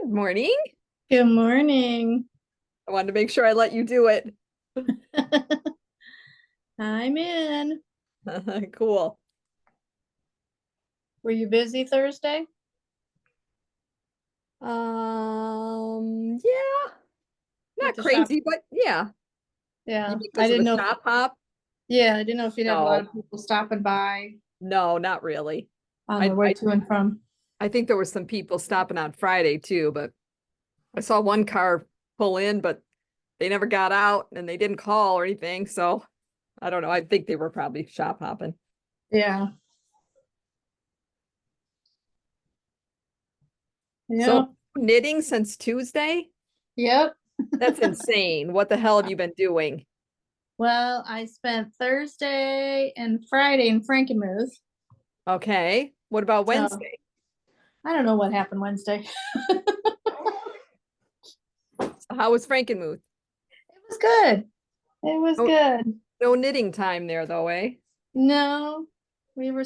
Good morning. Good morning. I wanted to make sure I let you do it. I'm in. Cool. Were you busy Thursday? Yeah, With not the shop? crazy, but yeah. Yeah, You mean I because of didn't the know. shop hop? Yeah, I didn't know if you'd have a lot No, of people stopping by no, not really. on I, their way I to and from. I think there were some people stopping on Friday too, but I saw one car pull in, but they never got out and they didn't call or anything. So I don't know. I think they were probably shop hopping. Yeah. So Yeah. knitting since Tuesday? Yep. That's insane. What the hell have you been doing? Well, I spent Thursday and Friday in Frankenmuth. Okay. What about So Wednesday? I don't know what happened Wednesday. How was Frankenmuth? It was good. It was No, good. no knitting time there though, eh? No, we were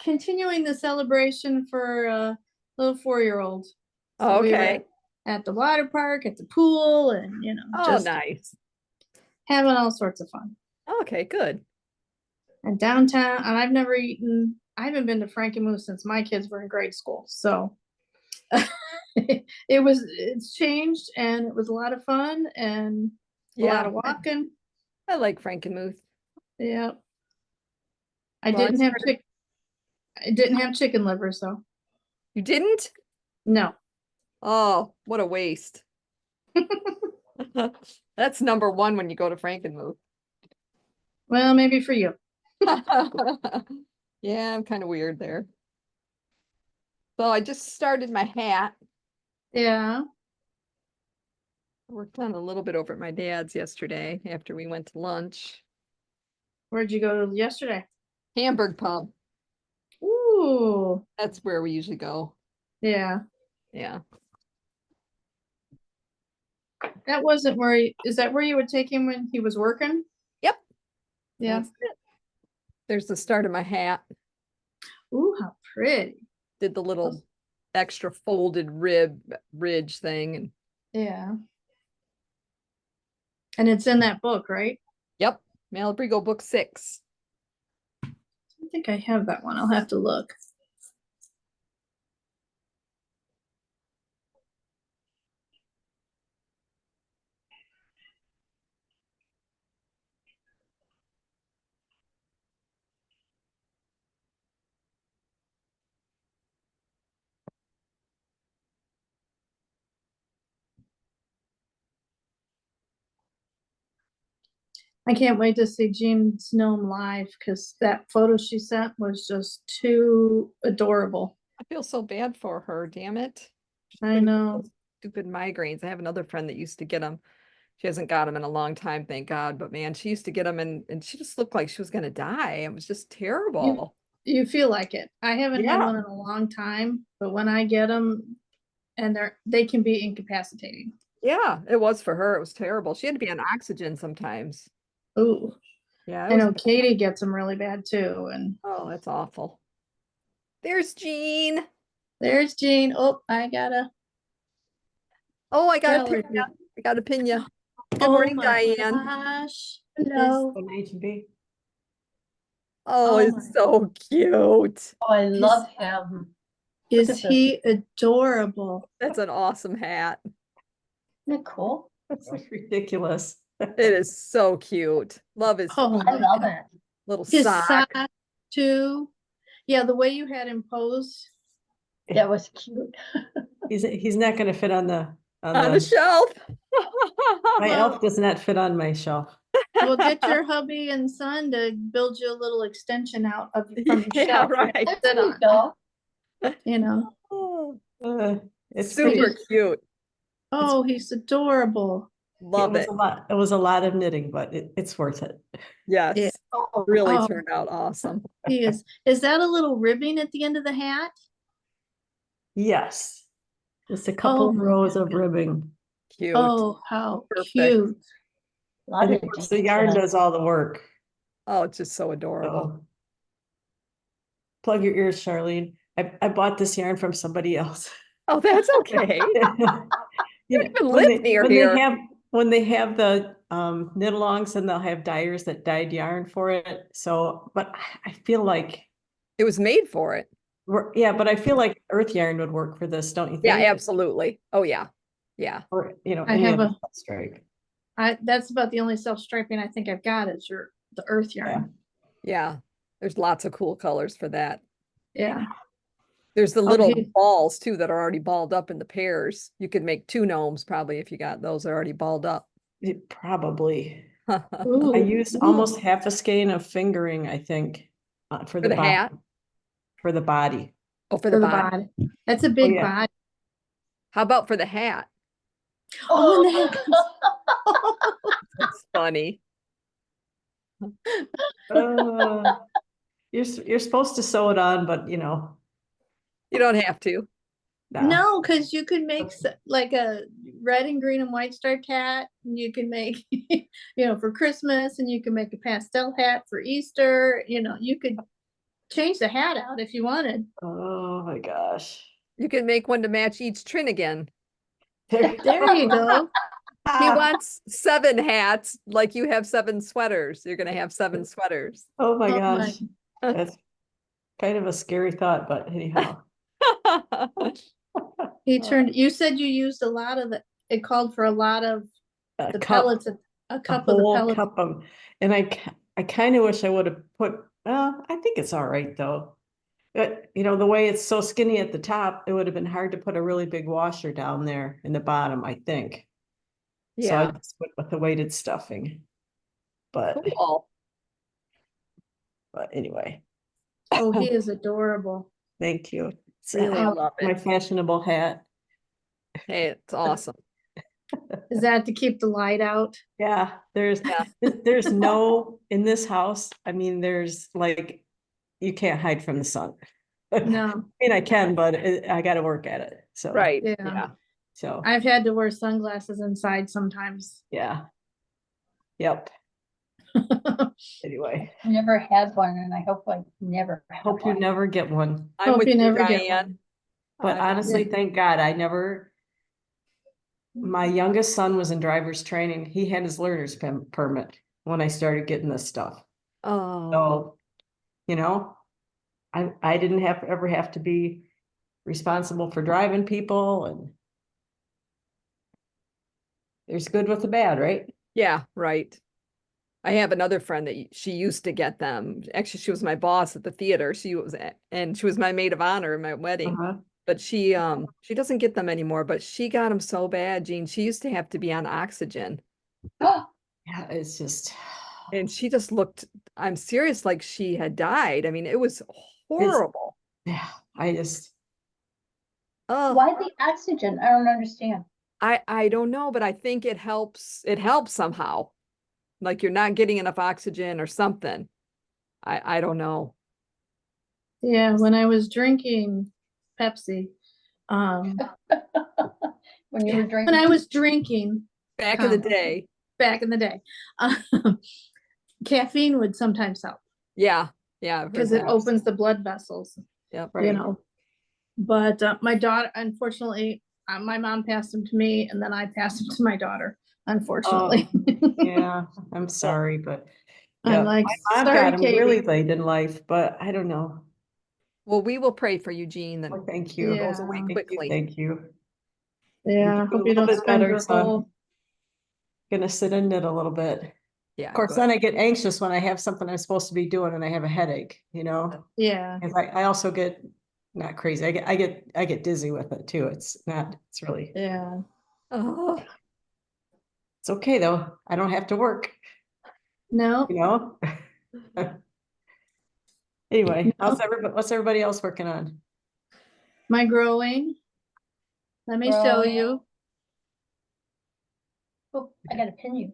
continuing the celebration for a little 4-year-old. So Oh, we were okay. at the water park, at the pool, and Oh, just nice. having all sorts of fun. Okay, good. And downtown, and I haven't been to Frankenmuth since my kids were in grade school. So it's changed and it was a lot of fun and a lot Yeah, of walking. I like Frankenmuth. Yeah. I Well, I didn't have started. chick I didn't have chicken liver, so You didn't? no. Oh, what a waste. That's number one when you go to Frankenmuth. Well, maybe for you. Yeah, I'm kind of weird there. So I just started my hat. Yeah. I worked on a little bit over at my dad's yesterday after we went to lunch. Where'd you go yesterday? Hamburg Pub. Ooh, That's where we usually go. yeah. Yeah. That wasn't where is that where you would take him when he was working? Yep. Yeah. That's it. There's the start of my hat. Ooh, how pretty. Did the little extra folded ridge thing. And Yeah. And it's in that book, right? yep. Malabrigo book 6. I think I have that one. I'll have to look. I can't wait to see Jean's gnome live because that photo she sent was just too adorable. I feel so bad for her, damn it. She's I gonna get know. those stupid migraines. I have another friend that used to get them. She hasn't got them in a long time, thank God. But man, she used to get them and she just looked like she was gonna die. It was just You terrible. you feel like it. I haven't had Yeah. one in a long time, but when I get them, and they can be incapacitating. Yeah, it was for her. It was terrible. She had to be on oxygen sometimes. Ooh, Yeah, it I was know Katie gets them really bad too. And oh, that's awful. There's Jean. there's Jean. Oh, I gotta Oh, I gotta pin gallery. ya. I gotta pin ya. Good Oh morning, my Diane. gosh. Hello. Is, An H&B. Oh, oh it's my, so cute. Oh, I is, love him. Look is at this. he adorable? That's an awesome hat. Isn't that cool? That's like ridiculous. It is so cute. Love his Oh I my love God. it. little His sock. sock too. Yeah, the way you had him posed. That was cute. He's not gonna fit on the On the shelf. my elf does not fit on my shelf. We'll get your hubby and son to build you a little extension out of from your Yeah, shelf. right. Sit There you on, go. you know. Oh, It's super pretty. cute. Oh, he's adorable. Love it. It was a lot of knitting, but it's worth it. Yes. Yeah. Really Oh. turned out awesome. He is. Is that a little ribbing at the end of the hat? Yes. Just a couple Oh of my rows of God. ribbing. Cute. Oh, how Perfect. cute. A lot And of of course, the yarn detail. does all the work. Oh, it's just so adorable. So plug your ears, Charlene. I bought this yarn from somebody else. Oh, that's okay. You don't even live near here. When they have the knit alongs, and they'll have dyers that dyed yarn for it. So, but I feel like It was made for it. but I feel like earth yarn would work for this, don't you Yeah, think? absolutely. Oh, yeah. Yeah. Or I any have of a- the stripe. That's about the only self-striping I think I've got is the earth yarn. Yeah. There's lots of cool colors for that. Yeah. There's the little Okay. balls too that are already balled up in the pairs. You could make 2 gnomes probably if you got those already balled up. Probably. I Ooh, used almost half a skein of fingering, I think, for For the hat? for the body. Oh, for for the the body. body. That's a big yeah. body. How about for the hat? Oh, and the hat That's funny. You're supposed to sew it on, but You don't have to. nah. No, because you could make like a red and green and white striped hat, and you can make, for Christmas, and you can make a pastel hat for Easter. You could change the hat out if you wanted. Oh my gosh. You can make one to match each trin again. There you go. He wants 7 hats, like you have 7 sweaters. You're gonna have 7 sweaters. Oh my Oh my- gosh. That's kind of a scary thought, but anyhow. You said you used a lot of it called for a lot of A the cup, pellets, a a cup of the whole pellets. cup of, and I kind of wish I would have put, I think it's all right though. But the way it's so skinny at the top, it would have been hard to put a really big washer down there in the bottom, I think. So I Yeah, just went with the weighted stuffing. But cool. anyway, Oh, he is adorable. thank you. Really love My it. fashionable hat. Hey, it's awesome. Is that to keep the light out? Yeah, there's no, in this house, I mean, there's like, you can't hide from the sun. No. I mean, I can, but I got to work at it. So, Right. Yeah. Yeah. So, I've had to wear sunglasses inside sometimes. yeah. Yep. Anyway, I never had one, and I hope I never have hope you one. never get one. I'm Hope with you you, never get Diane. But I'm- honestly, thank God my youngest son was in driver's training. He had his learner's permit when I started getting this stuff. Oh, So, I didn't ever have to be responsible for driving people, and there's good with the bad, right? yeah, right. I have another friend that she used to get them. Actually, she was my boss at the theater. And she was my maid of honor in my wedding. Uh-huh. But she doesn't get them anymore, but she got them so bad, Jean. She used to have to be on oxygen. Yeah, it's just, and she just looked, I'm serious, like she had died. I mean, it was horrible. Yeah, I just, Oh, Why the oxygen? I don't understand. I don't know, but I think it helps somehow. Like you're not getting enough oxygen or something. I don't know. Yeah, when I was drinking Pepsi, When you were when drinking. I was drinking Back in the Um, day. back in the day, caffeine would sometimes help Yeah. Yeah. I've heard because it that. opens the blood vessels, Yep. you know. But my daughter, unfortunately, my mom passed them to me, and then I passed them to my daughter, unfortunately. yeah, I'm sorry, but I'm yeah, like, my mom sorry, got him really Katie. late in life, but I don't know. Well, we will pray for you, Jean, that Oh, it thank you. Yeah. goes away Thank you. quickly. Thank you. Yeah, I'm doing hope a you little don't bit spend better, your so I'm whole. gonna sit and knit a little bit. Yeah. Of course, good. then I get anxious when I have something I'm supposed to be doing and I have a headache, you know? Yeah, 'Cause I also get, not crazy, I get dizzy with it too. It's not, it's really, yeah. Oh, it's okay though. I don't have to work, No, you know? Anyway, no. what's everybody else working on? My growing. Let me show Growing. you. Oh, I gotta pin you.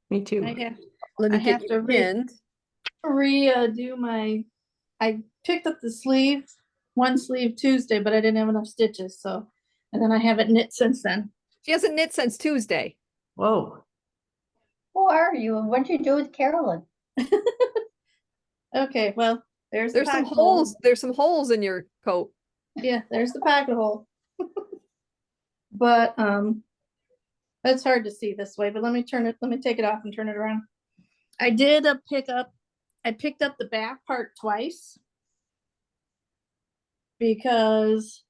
Me I too. have let me I get have you to pinned. redo my. I picked up the sleeve, one sleeve Tuesday, but I didn't have enough stitches, so, and then I haven't knit since then. She hasn't knit since Tuesday. Whoa. Who are you and what'd you do with Carolyn? Okay, well, there's the There's some pocket hole. holes. There's some holes in your coat. Yeah, there's the pocket hole. But that's hard to see this way, but let me take it off and turn it around. I did I picked up the back part twice because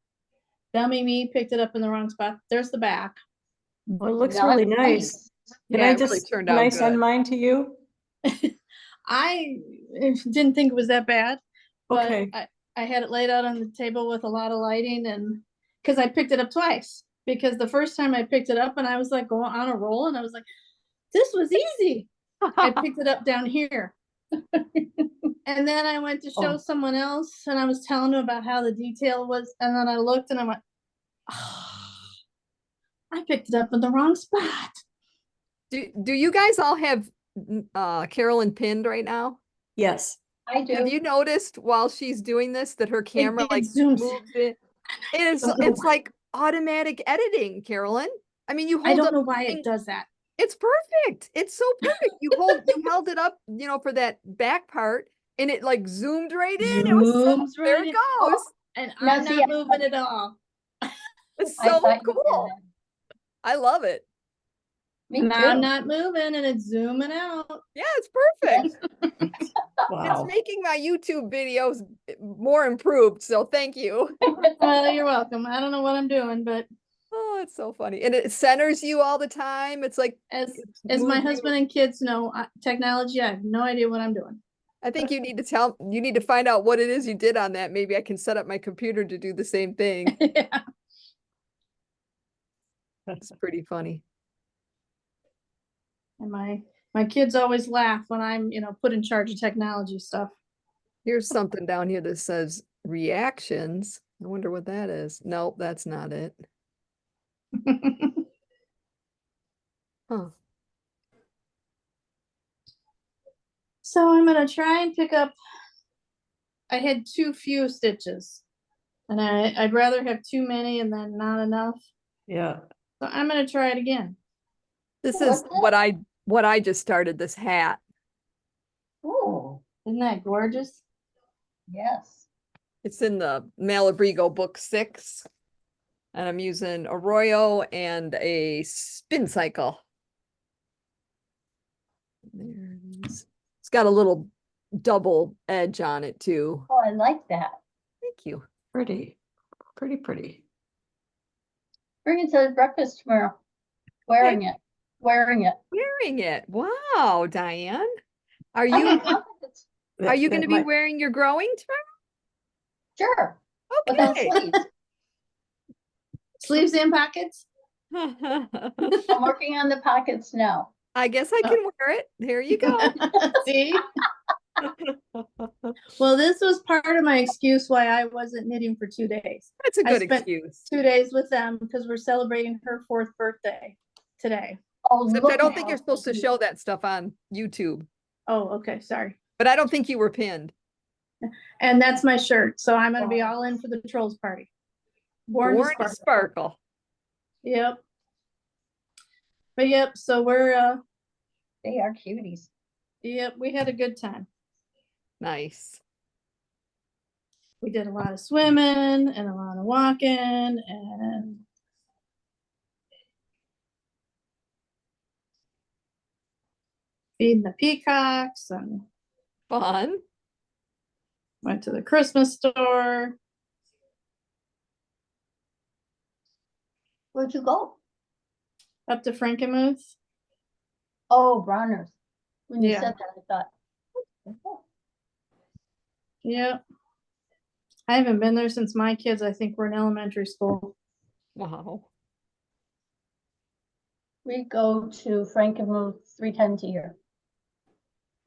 dummy me picked it up in the wrong spot. There's the back. Well, it looks No, really it's nice. Can Yeah, I it really just, turned can I out send good. mine to you? I didn't think it was that bad, but Okay. I had it laid out on the table with a lot of lighting, and because I picked it up twice, because the first time I picked it up and I was like going on a roll and I was like, this was easy. I picked it up down here. And then I went to show Oh. someone else and I was telling him about how the detail was, and then I looked and I went, oh, I picked it up in the wrong spot. Do you guys all have Carolyn pinned right now? Yes. I Have do. you noticed while she's doing this that her camera It like zooms. moves it? don't know It's why. like automatic editing, Carolyn. I mean, you I hold don't up know the why thing- it does that. It's perfect. It's so perfect. You held it up, you know, for that back part, and it like zoomed right in. It was so Zooms there right it in. Oh, goes. and Now I'm see, not moving at all. It's I so thought you did cool. that. I love it. Me And I'm too. not moving and it's zooming out. Yeah, it's perfect. It's Wow. making my YouTube videos more improved. So thank you. Well, you're welcome. I don't know what I'm doing, but Oh, it's so funny. And it centers you all the time. It's like as it's as my moved you. husband and kids know, technology, I have no idea what I'm doing. I think you need to find out what it is you did on that. Maybe I can set up my computer to do the same thing. Yeah. That's pretty funny. And my kids always laugh when I'm, put in charge of technology stuff. Here's something down here that says reactions. I wonder what that is. Nope, that's not it. Huh. So I'm gonna try and pick up. I had too few stitches, and I'd rather have too many and then not enough. Yeah. So I'm gonna try it again. This What's is that? what I just started this hat. Ooh, Isn't that gorgeous? yes. It's in the Malabrigo book 6. And I'm using Arroyo and a spin cycle. There it is. It's got a little double edge on it too. Oh, I like that. Thank you. Pretty. Pretty, pretty. Bring it to breakfast tomorrow. Wearing it. Wearing it. Wearing it. Wow, Diane. Are I you have confidence. are you going to be might- wearing your growing Sure. tomorrow? Without Okay. sleeves. Sleeves and pockets. I'm working on the pockets now. I guess I can wear it. There you go. See? Well, this was part of my excuse why I wasn't knitting for 2 days. That's a I good spent excuse. 2 days with them because we're celebrating her 4th birthday today. Oh, Except I look don't at think how you're supposed to cute. show that stuff on YouTube, Oh, okay, sorry. but I don't think you were pinned. And that's my shirt, so I'm gonna be Wow. all in for the trolls party. Born to Born to sparkle. sparkle. Yep. But yep, so we're They are cuties. yep, we had a good time. Nice. We did a lot of swimming and a lot of walking and feeding the peacocks and Fun. went to the Christmas store. Where'd you go? Up to Frankenmuth. Oh, Bronner's. When you Yeah. said that, I thought. oh, Yep. I haven't been there since my kids, I think, were in elementary school. Wow. We go to Frankenmuth 3 times a year.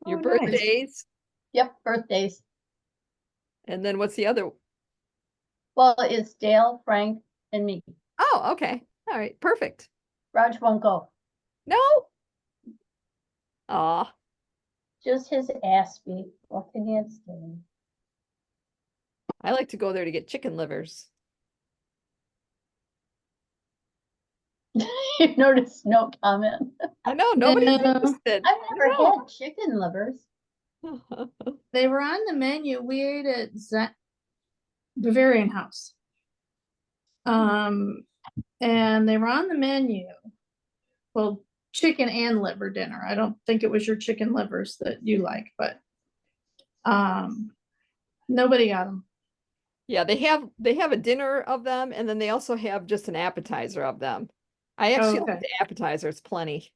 Your Oh, nice. birthdays. Yep, birthdays. And then what's the other? Well, it's Dale, Frank, and me. Oh, okay. All right. Perfect. Raj won't go. No. Aw. Just his ass beat. What can you say? I like to go there to get chicken livers. You noticed no comment. I know nobody's No. interested. I've never No. had chicken livers. They were on the menu. We ate at Bavarian House. And they were on the menu. Well, chicken and liver dinner. I don't think it was your chicken livers that you like, but nobody got them. Yeah, they have a dinner of them, and then they also have just an appetizer of them. I actually like Okay. the appetizers plenty.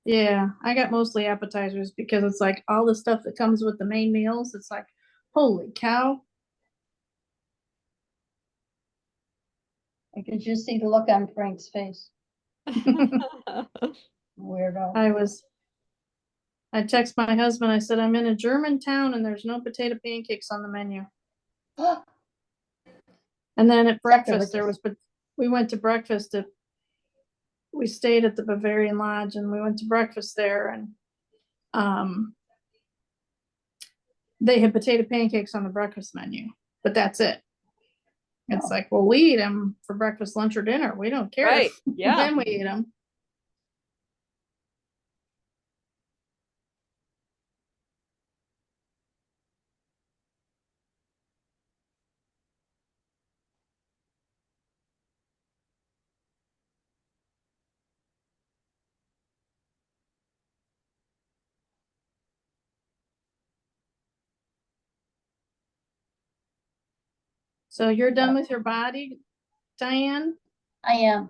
Yeah, I got mostly appetizers because it's like all the stuff that comes with the main meals. It's like, holy cow. I could just see the look on Frank's face. Weirdo. I text my husband, I said, I'm in a German town and there's no potato pancakes on the menu. And then at breakfast, we went to breakfast we stayed at the Bavarian Lodge and we went to breakfast there and they had potato pancakes on the breakfast menu, but that's it. It's like, well, we eat them for breakfast, lunch, or dinner. We don't care. Right. Yeah. Then we eat them. So you're done with your body, Diane? I am.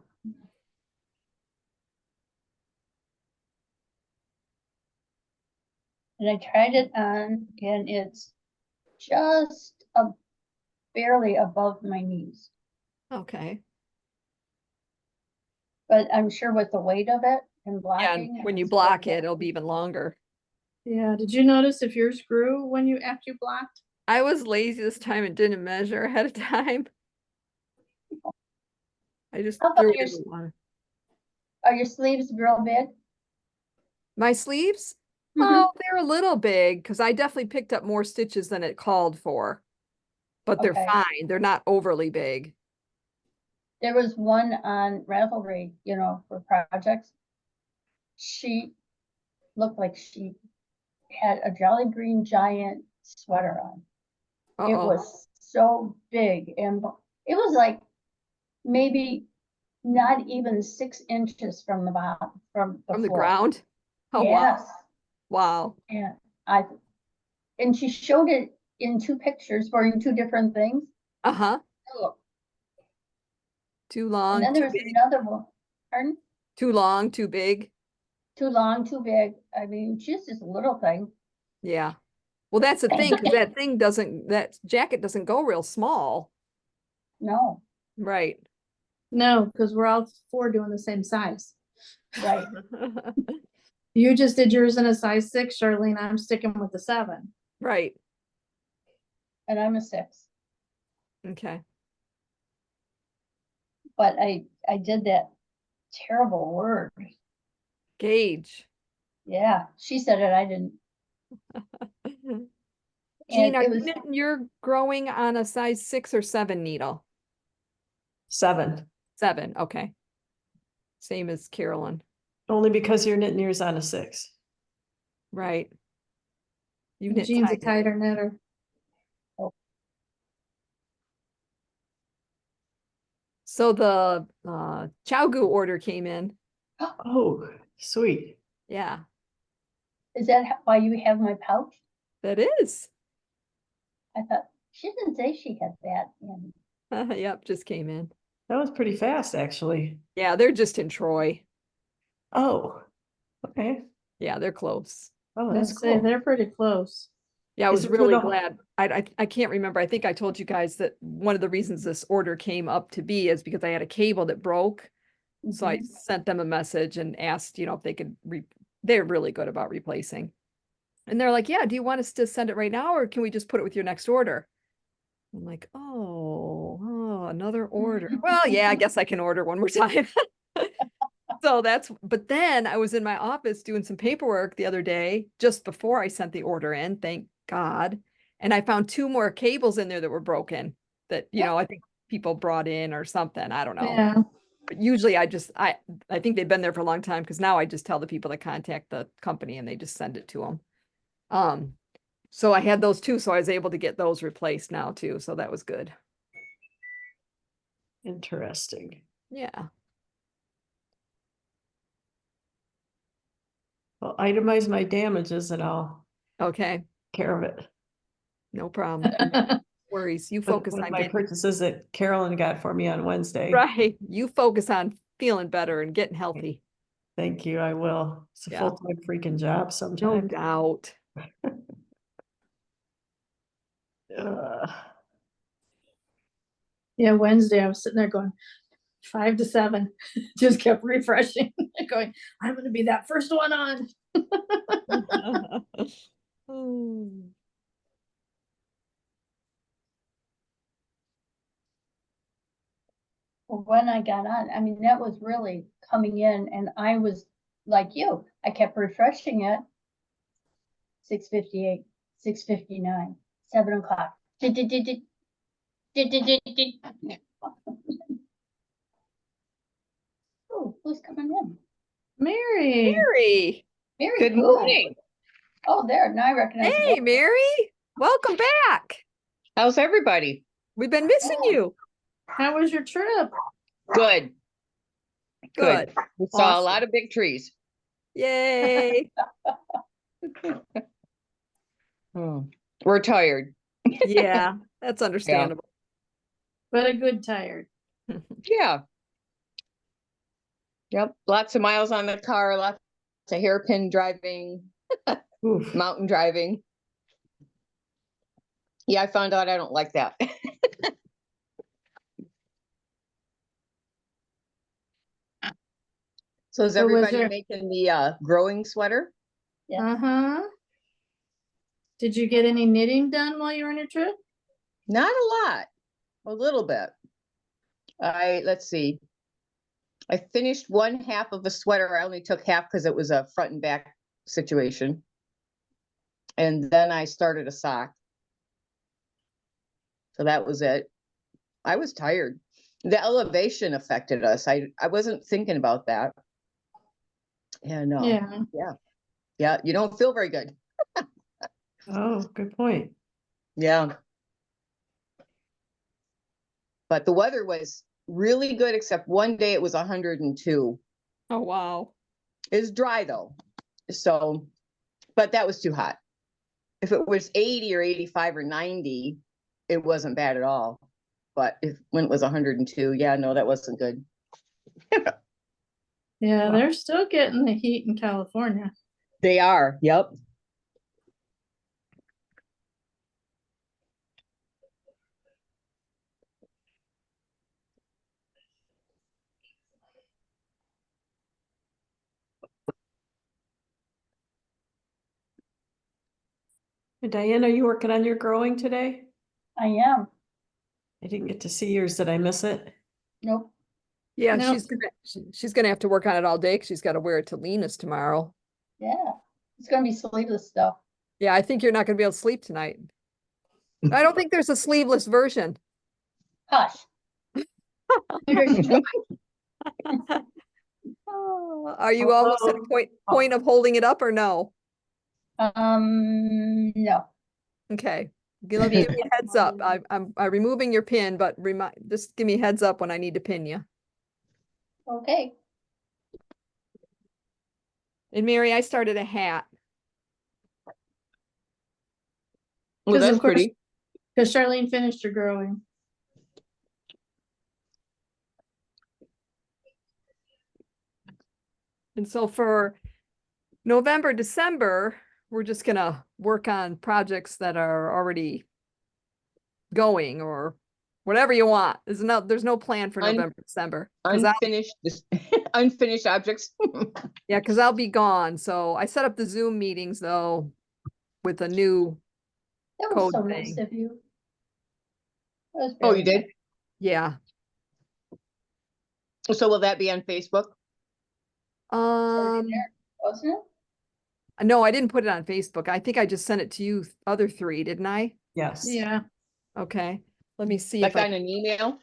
And I tried it on and it's just barely above my knees. Okay. But I'm sure with the weight of it and Yeah, blocking. and when you it's block okay. it, it'll be even longer. Yeah. Did you notice if yours grew after you blocked? I was lazy this time and didn't measure ahead of time. I just How about threw it yours? in the water. Are your sleeves real big? My sleeves? Mhm. Oh, they're a little big because I definitely picked up more stitches than it called for. But they're Okay. fine. They're not overly big. There was one on Ravelry, for projects. She looked like she had a Jolly Green Giant sweater on. It Uh-oh. was so big and it was like maybe not even 6 inches from the bottom, from the From the floor. ground? Oh, Yes. wow. And she showed it in 2 pictures wearing 2 different things. Uh-huh. Look. Too And long, then too there's big. another one. Pardon? Too long, too big. Too long, too big. I mean, just this little thing. Yeah. Well, that's the thing, because that jacket doesn't go real small. No, Right. No, because we're all 4 doing the same size. right. You just did yours in a size 6, Charlene. I'm sticking with the 7. Right, And I'm a 6. okay. But I did that terrible word. Gauge. Yeah, she said it, I didn't. Jean, And are it you was, knitting your growing on a size 6 or 7 needle? 7, 7, okay. Same as Carolyn, only because you're knitting yours on a 6. right? You knit Jean's a tight. tighter knitter. So the Chowgu order came in. Oh, sweet. Yeah, is that why you have my pouch? that is. I thought, she didn't say she had that in. Yep, just came in. That was pretty fast, actually. Yeah, they're just in Troy. Oh, okay. Yeah, they're close. Oh, I that's say cool. they're pretty close. Yeah, I Is was it for really the- glad. I can't remember. I think I told you guys that one of the reasons this order came up to be is because I had a cable that broke. So I Mhm. sent them a message and asked, if they could they're really good about replacing. And they're like, yeah, do you want us to send it right now or can we just put it with your next order? I'm like, oh, another order. Well, yeah, I guess I can order one more time. So but then I was in my office doing some paperwork the other day, just before I sent the order in, thank God. And I found 2 more cables in there that were broken that, I think people brought in or something. I don't know. Yeah. But usually I think they've been there for a long time because now I just tell the people to contact the company and they just send it to them. So I had those 2, so I was able to get those replaced now too. So that was good. Interesting. Yeah. Well, itemize my damages and I'll Okay. take care of it. No problem. No worries. You focus With on my getting purchases that Carolyn got for me on Wednesday. right. You focus on feeling better and getting healthy. Thank you, I will. It's a Yeah. full-time freaking job No sometimes. doubt. Ugh. Yeah, Wednesday I was sitting there going 5 to 7. Just kept refreshing, going, I'm gonna be that first one on. Hmm. When I got on, I mean, that was really coming in and I was like you, I kept refreshing it. 6:58, 6:59, 7 o'clock. Oh, who's coming in? Mary, Mary. Mary. Good who? morning. Oh, there, now I recognize. the Hey, voice. Mary. Welcome back. How's everybody? We've been missing you. how was your trip? Good. Good. We saw a Awesome. lot of big trees. Yay. We're tired. Yeah, that's understandable. But a good tired. Yeah. Yep. Lots of miles on the car, lots of hairpin driving, Oof. mountain driving. Yeah, I found out I don't like that. So is So was everybody there- making the growing sweater? Yeah. Uh-huh. Did you get any knitting done while you were on your trip? Not a lot, a little bit. Let's see. I finished one half of a sweater. I only took half because it was a front and back situation. And then I started a sock. So that was it. I was tired. The elevation affected us. I wasn't thinking about that. And Yeah. yeah, you don't feel very good. Oh, good point. Yeah. But the weather was really good, except one day it was 102. Oh, wow. It's dry though. So, but that was too hot. If it was 80 or 85 or 90, it wasn't bad at all. But when it was 102, yeah, no, that wasn't good. Yeah, Wow. they're still getting the heat in California. They are. Yep. Diane, are you working on your growing today? I am. I didn't get to see yours. Did I miss it? Nope. Yeah, No. she's gonna have to work on it all day, 'cause she's gotta wear it to Lena's tomorrow. Yeah. It's gonna be sleeveless stuff. Yeah, I think you're not gonna be able to sleep tonight. I don't think there's a sleeveless version. Hush. There's joy. Oh, are you almost at a Although- point of holding it up or no? No. Okay, give me a heads up. I'm removing your pin, but just give me a heads up when I need to pin you. Okay. And Mary, I started a hat. Well, 'Cause that's of course- pretty. Cause Charlene finished her growing. And so for November, December, we're just gonna work on projects that are already going or whatever you want. There's no plan for Un- November, December. 'Cause Unfinished objects. Yeah, because I'll be gone. So I set up the Zoom meetings though with a new, That was Code so nice thing. of you. That was Oh, very you did? nice. yeah. So will that be on Facebook? Already there, wasn't it? No, I didn't put it on Facebook. I think I just sent it to you other three, didn't I? Yes. Yeah. Okay, let me see Like if I, on an email?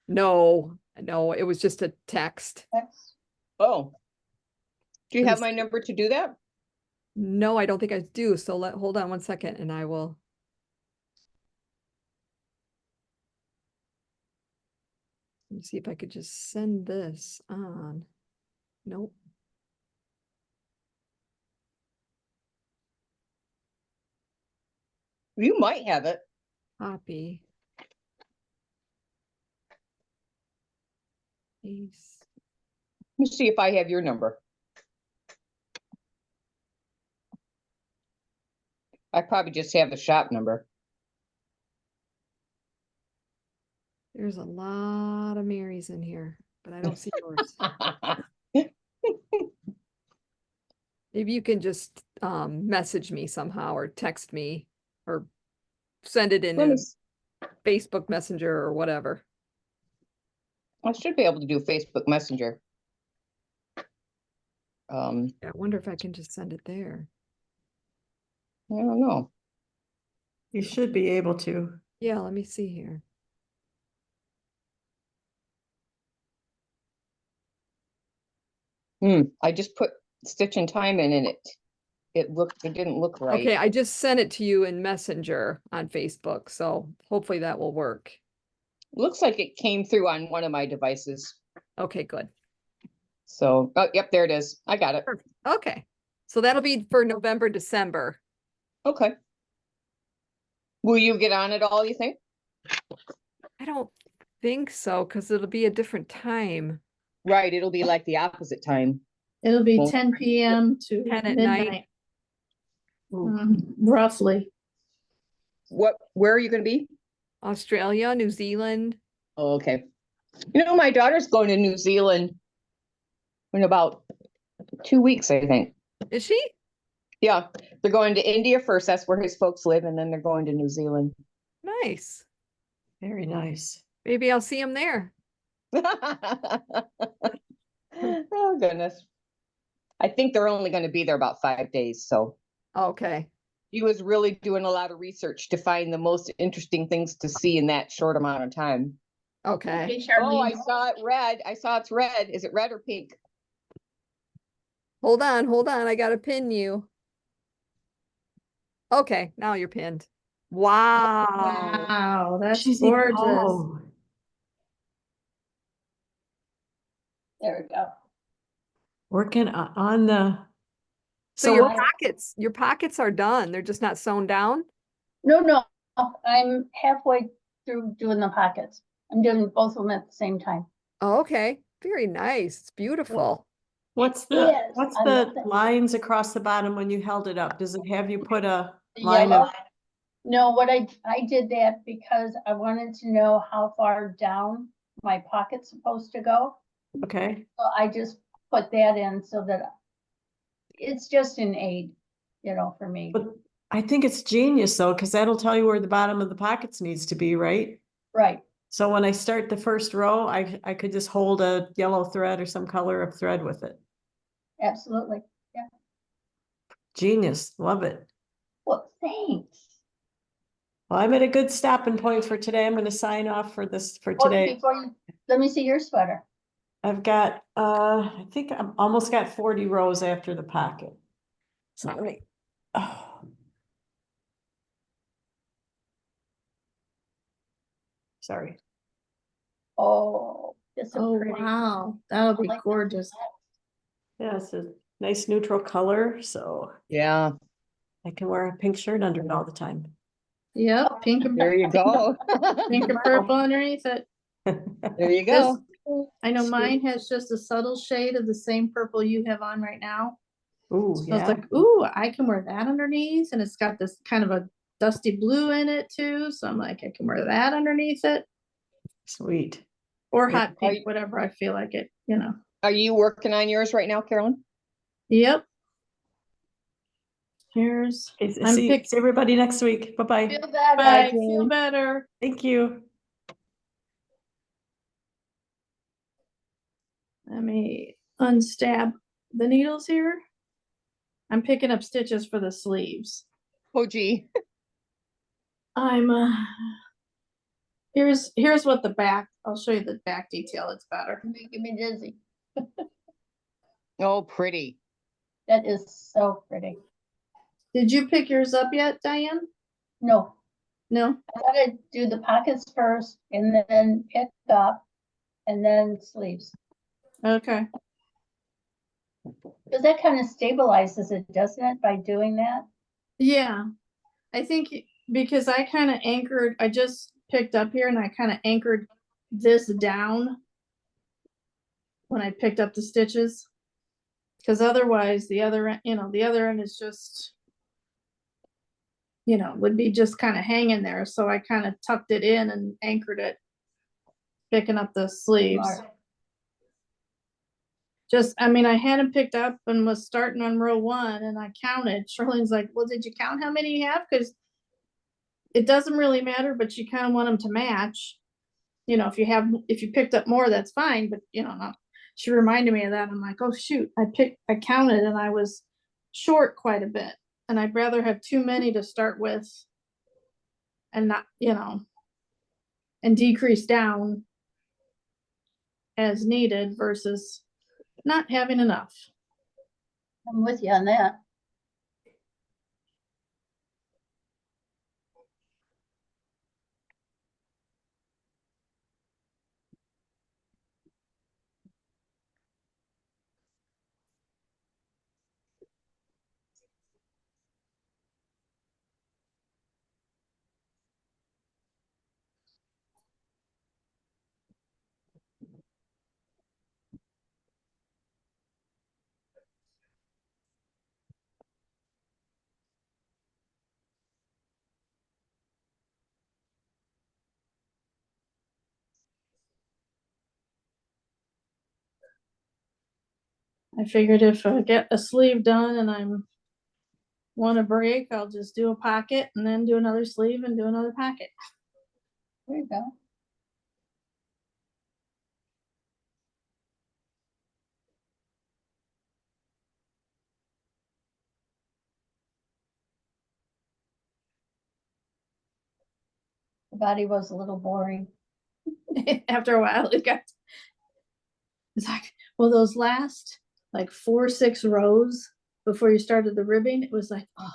no, it was just a text. That's Oh. Do you Let me have my number to do that? No, I don't think I do. So hold on one second and I will. Let me see if I could just send this on. Nope. You might have it. Copy. Paste. Let me see if I have your number. I probably just have the shop number. There's a lot of Marys in here, but I don't see yours. Maybe you can just message me somehow or text me or send it in Let me a s- Facebook Messenger or whatever. I should be able to do Facebook Messenger. I I wonder if I can just send it there. don't know. You should be able to. Yeah, let me see here. I just put Stitch and Time in and it didn't look right. Okay, I just sent it to you in Messenger on Facebook, so hopefully that will work. Looks like it came through on one of my devices. Okay, good. So, oh, yep, there it is. I got it. Perfect. Okay, so that'll be for November, December. Okay. Will you get on it all, you think? I don't think so, because it'll be a different time. Right, it'll be like the opposite time. It'll be Well, 10 PM to 10 at night. midnight. Roughly. Where are you gonna be? Australia, New Zealand. Oh, okay. You know, my daughter's going to New Zealand in about 2 weeks, I think. Is she? Yeah, they're going to India first. That's where his folks live, and then they're going to New Zealand. Nice. Very nice. Maybe I'll see him there. Oh, goodness. I think they're only going to be there about 5 days. So Okay. he was really doing a lot of research to find the most interesting things to see in that short amount of time. Okay. Okay, Oh, I Charlene. saw it red. I saw it's red. Is it red or pink? Hold on. I gotta pin you. Okay, now you're pinned. Wow. Wow, that's She's gorgeous. oh, there we go. working on the. So your what- pockets are done. They're just not sewn down? No, I'm halfway through doing the pockets. I'm doing both of them at the same time. Oh, okay. Very nice. It's beautiful. What's the Yes, what's I the love that. lines across the bottom when you held it up? Does it have you put a line Yellow. of? No, what I did that because I wanted to know how far down my pocket's supposed to go. Okay, So I just put that in so that it's just an aid, for me. but I think it's genius though, because that'll tell you where the bottom of the pockets needs to be, right? Right, So when I start the first row, I could just hold a yellow thread or some color of thread with it. absolutely. Genius, love it. Well, thanks. Well, I'm at a good stopping point for today. I'm gonna sign off for this for Oh, today. before you, let me see your sweater. I've got, I think I'm almost got 40 rows after the pocket. So let me, oh. Sorry. Oh, it's so Oh, pretty. wow, that'll be Like that. gorgeous. Yeah, it's a nice neutral color, so Yeah, I can wear a pink shirt under it all the time. Yep, pink and, there you go. pink and purple underneath it. There you This, go. I know Sweet. mine has just a subtle shade of the same purple you have on right now. Ooh, So it's yeah. like, ooh, I can wear that underneath, and it's got this kind of a dusty blue in it too. So I'm like, I can wear that underneath it, Sweet. or Yeah. hot pink, whatever I feel like it, you know. Are you working on yours right now, Carolyn? Yep. Here's, Okay, I'm see picked. everybody next week. Bye-bye. Feel better. Bye, Jane. feel better. Thank you. Let me unstab the needles here. I'm picking up stitches for the sleeves. Oh, gee. I'm here's what the back, I'll show you the back detail, it's better. You're making me dizzy. Oh, pretty. That is so pretty. Did you pick yours up yet, Diane? No, No? I gotta do the pockets first and then pick up and then sleeves. Okay. Because that kind of stabilizes it, doesn't it, by doing that? Yeah. I think because I kind of anchored, I just picked up here and I kind of anchored this down when I picked up the stitches. Because otherwise the other end, the other end is just, would be just kind of hanging there. So I kind of tucked it in and anchored it, picking up the sleeves. Smart. I had them picked up and was starting on row 1 and I counted. Charlene's like, well, did you count how many you have? Because it doesn't really matter, but you kind of want them to match. If you picked up more, that's fine, but not. She reminded me of that. I'm like, oh shoot, I counted and I was short quite a bit. And I'd rather have too many to start with and not, and decrease down as needed versus not having enough. I'm with you on that. I figured if I get a sleeve done and I'm want a break, I'll just do a pocket and then do another sleeve and do another pocket. There you go. The body was a little boring. After a while, it's like, well, those last like 4-6 rows before you started the ribbing, it was like, oh.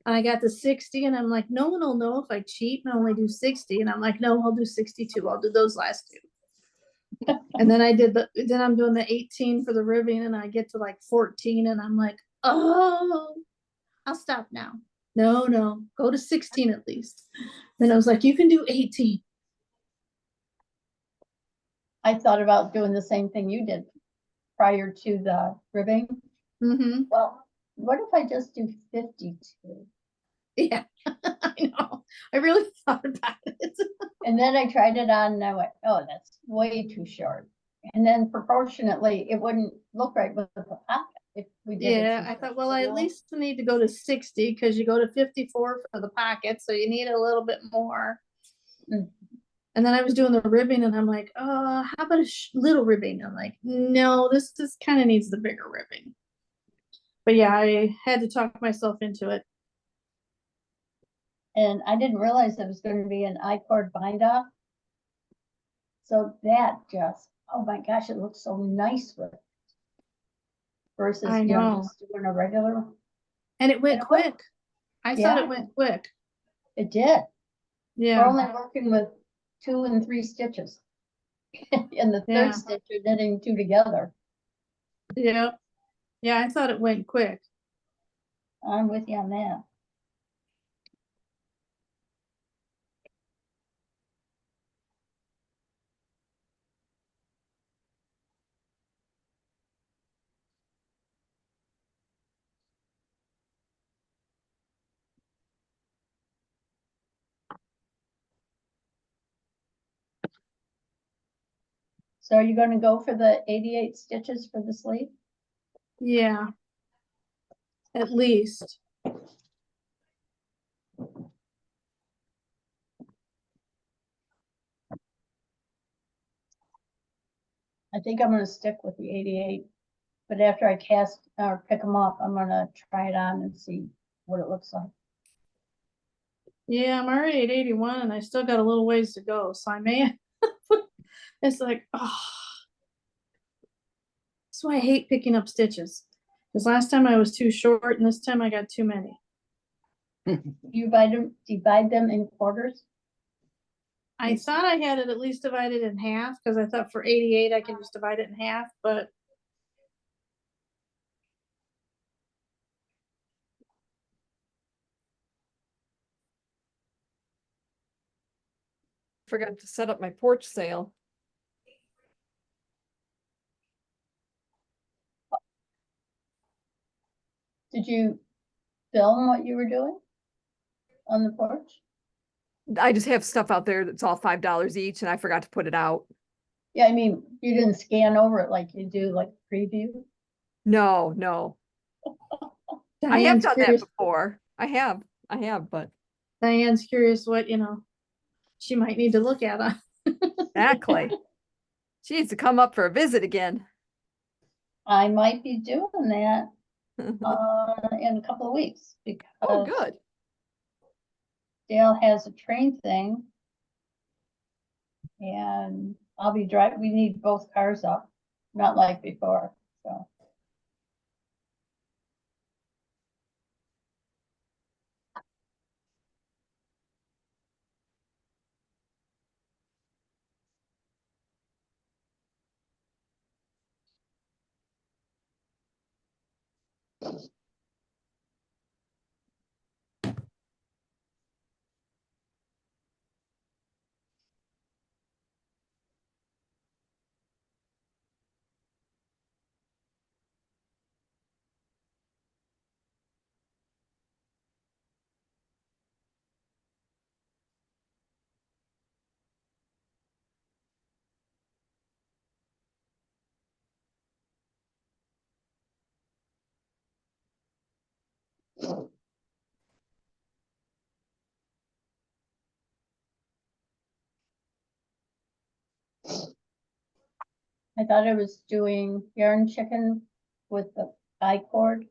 And I got to 60 and I'm like, no one will know if I cheat and only do 60. And I'm like, no, I'll do 62. I'll do those last 2. And then then I'm doing the 18 for the ribbing and I get to like 14 and I'm like, oh, I'll stop now. No, go to 16 at least. Then I was like, you can do 18. I thought about doing the same thing you did prior to the ribbing. Mm-hmm. Well, what if I just do 52? Yeah, I know. I really thought about it. And then I tried it on and I went, oh, that's way too short. And then proportionately, it wouldn't look right with the pocket. if we did it Yeah, I together, thought, well, I you at know? least need to go to 60 because you go to 54 for the pocket, so you need a little bit more. Mm. And then I was doing the ribbing and I'm like, how about a little ribbing? I'm like, no, this kind of needs the bigger ribbing. But yeah, I had to talk myself into it. And I didn't realize there was gonna be an I-cord bind off. So that just, oh my gosh, it looks so nice with. Versus, I you know, know. just doing a regular, And it went And it went- quick. I thought Yeah. it went quick. it did. We're Yeah, only working with 2 and 3 stitches. And the Yeah. third stitch, you're knitting 2 together. yeah. Yeah, I thought it went quick. I'm with you on that. So are you gonna go for the 88 stitches for the sleeve? Yeah. At least. I think I'm gonna stick with the 88. But after I cast or pick them up, I'm gonna try it on and see what it looks like. Yeah, I'm already at 81 and I still got a little ways to go, so I may. It's like, oh. That's why I hate picking up stitches. Because last time I was too short and this time I got too many. You divide them in quarters? I thought I had it at least divided in half because I thought for 88 I can just divide it in half, but Forgot to set up my porch sale. Did you film what you were doing on the porch? I just have stuff out there that's all $5 each and I forgot to put it out. Yeah, I mean, you didn't scan over it like you do like preview? No, no. I have Diane's done that curious. before. I have, but Diane's curious what, she might need to look at. exactly. She needs to come up for a visit again. I might be doing that Oh, in a couple of weeks because good. Dale has a train thing. And I'll be driving, we need both cars up, not like before, so. I thought I was doing yarn chicken with the I-cord.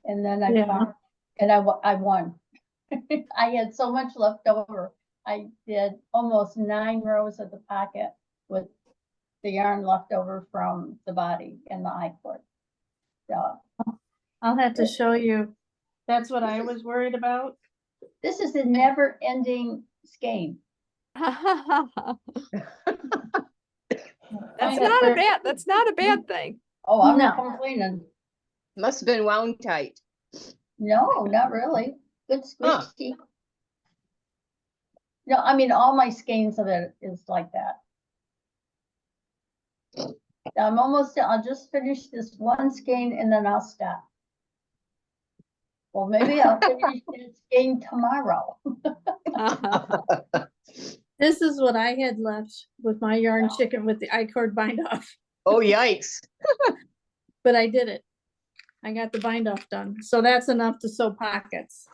And then I Yeah. found, and I won. I had so much left over. I did almost 9 rows of the pocket with the yarn left over from the body and the I-cord. So I'll have to show you. That's what I was worried about. this is a never ending skein. That's not a bad thing. Oh, I'm not No. complaining. Must have been wound tight. No, not really. Good Huh. squishy. No, I mean, all my skeins of it is like that. I'm almost done. I'll just finish this one skein and then I'll stop. Well, maybe I'll finish this skein tomorrow. This is what I had left with my yarn chicken with the I-cord bind off. Oh, yikes. but I did it. I got the bind off done. So that's enough to sew pockets.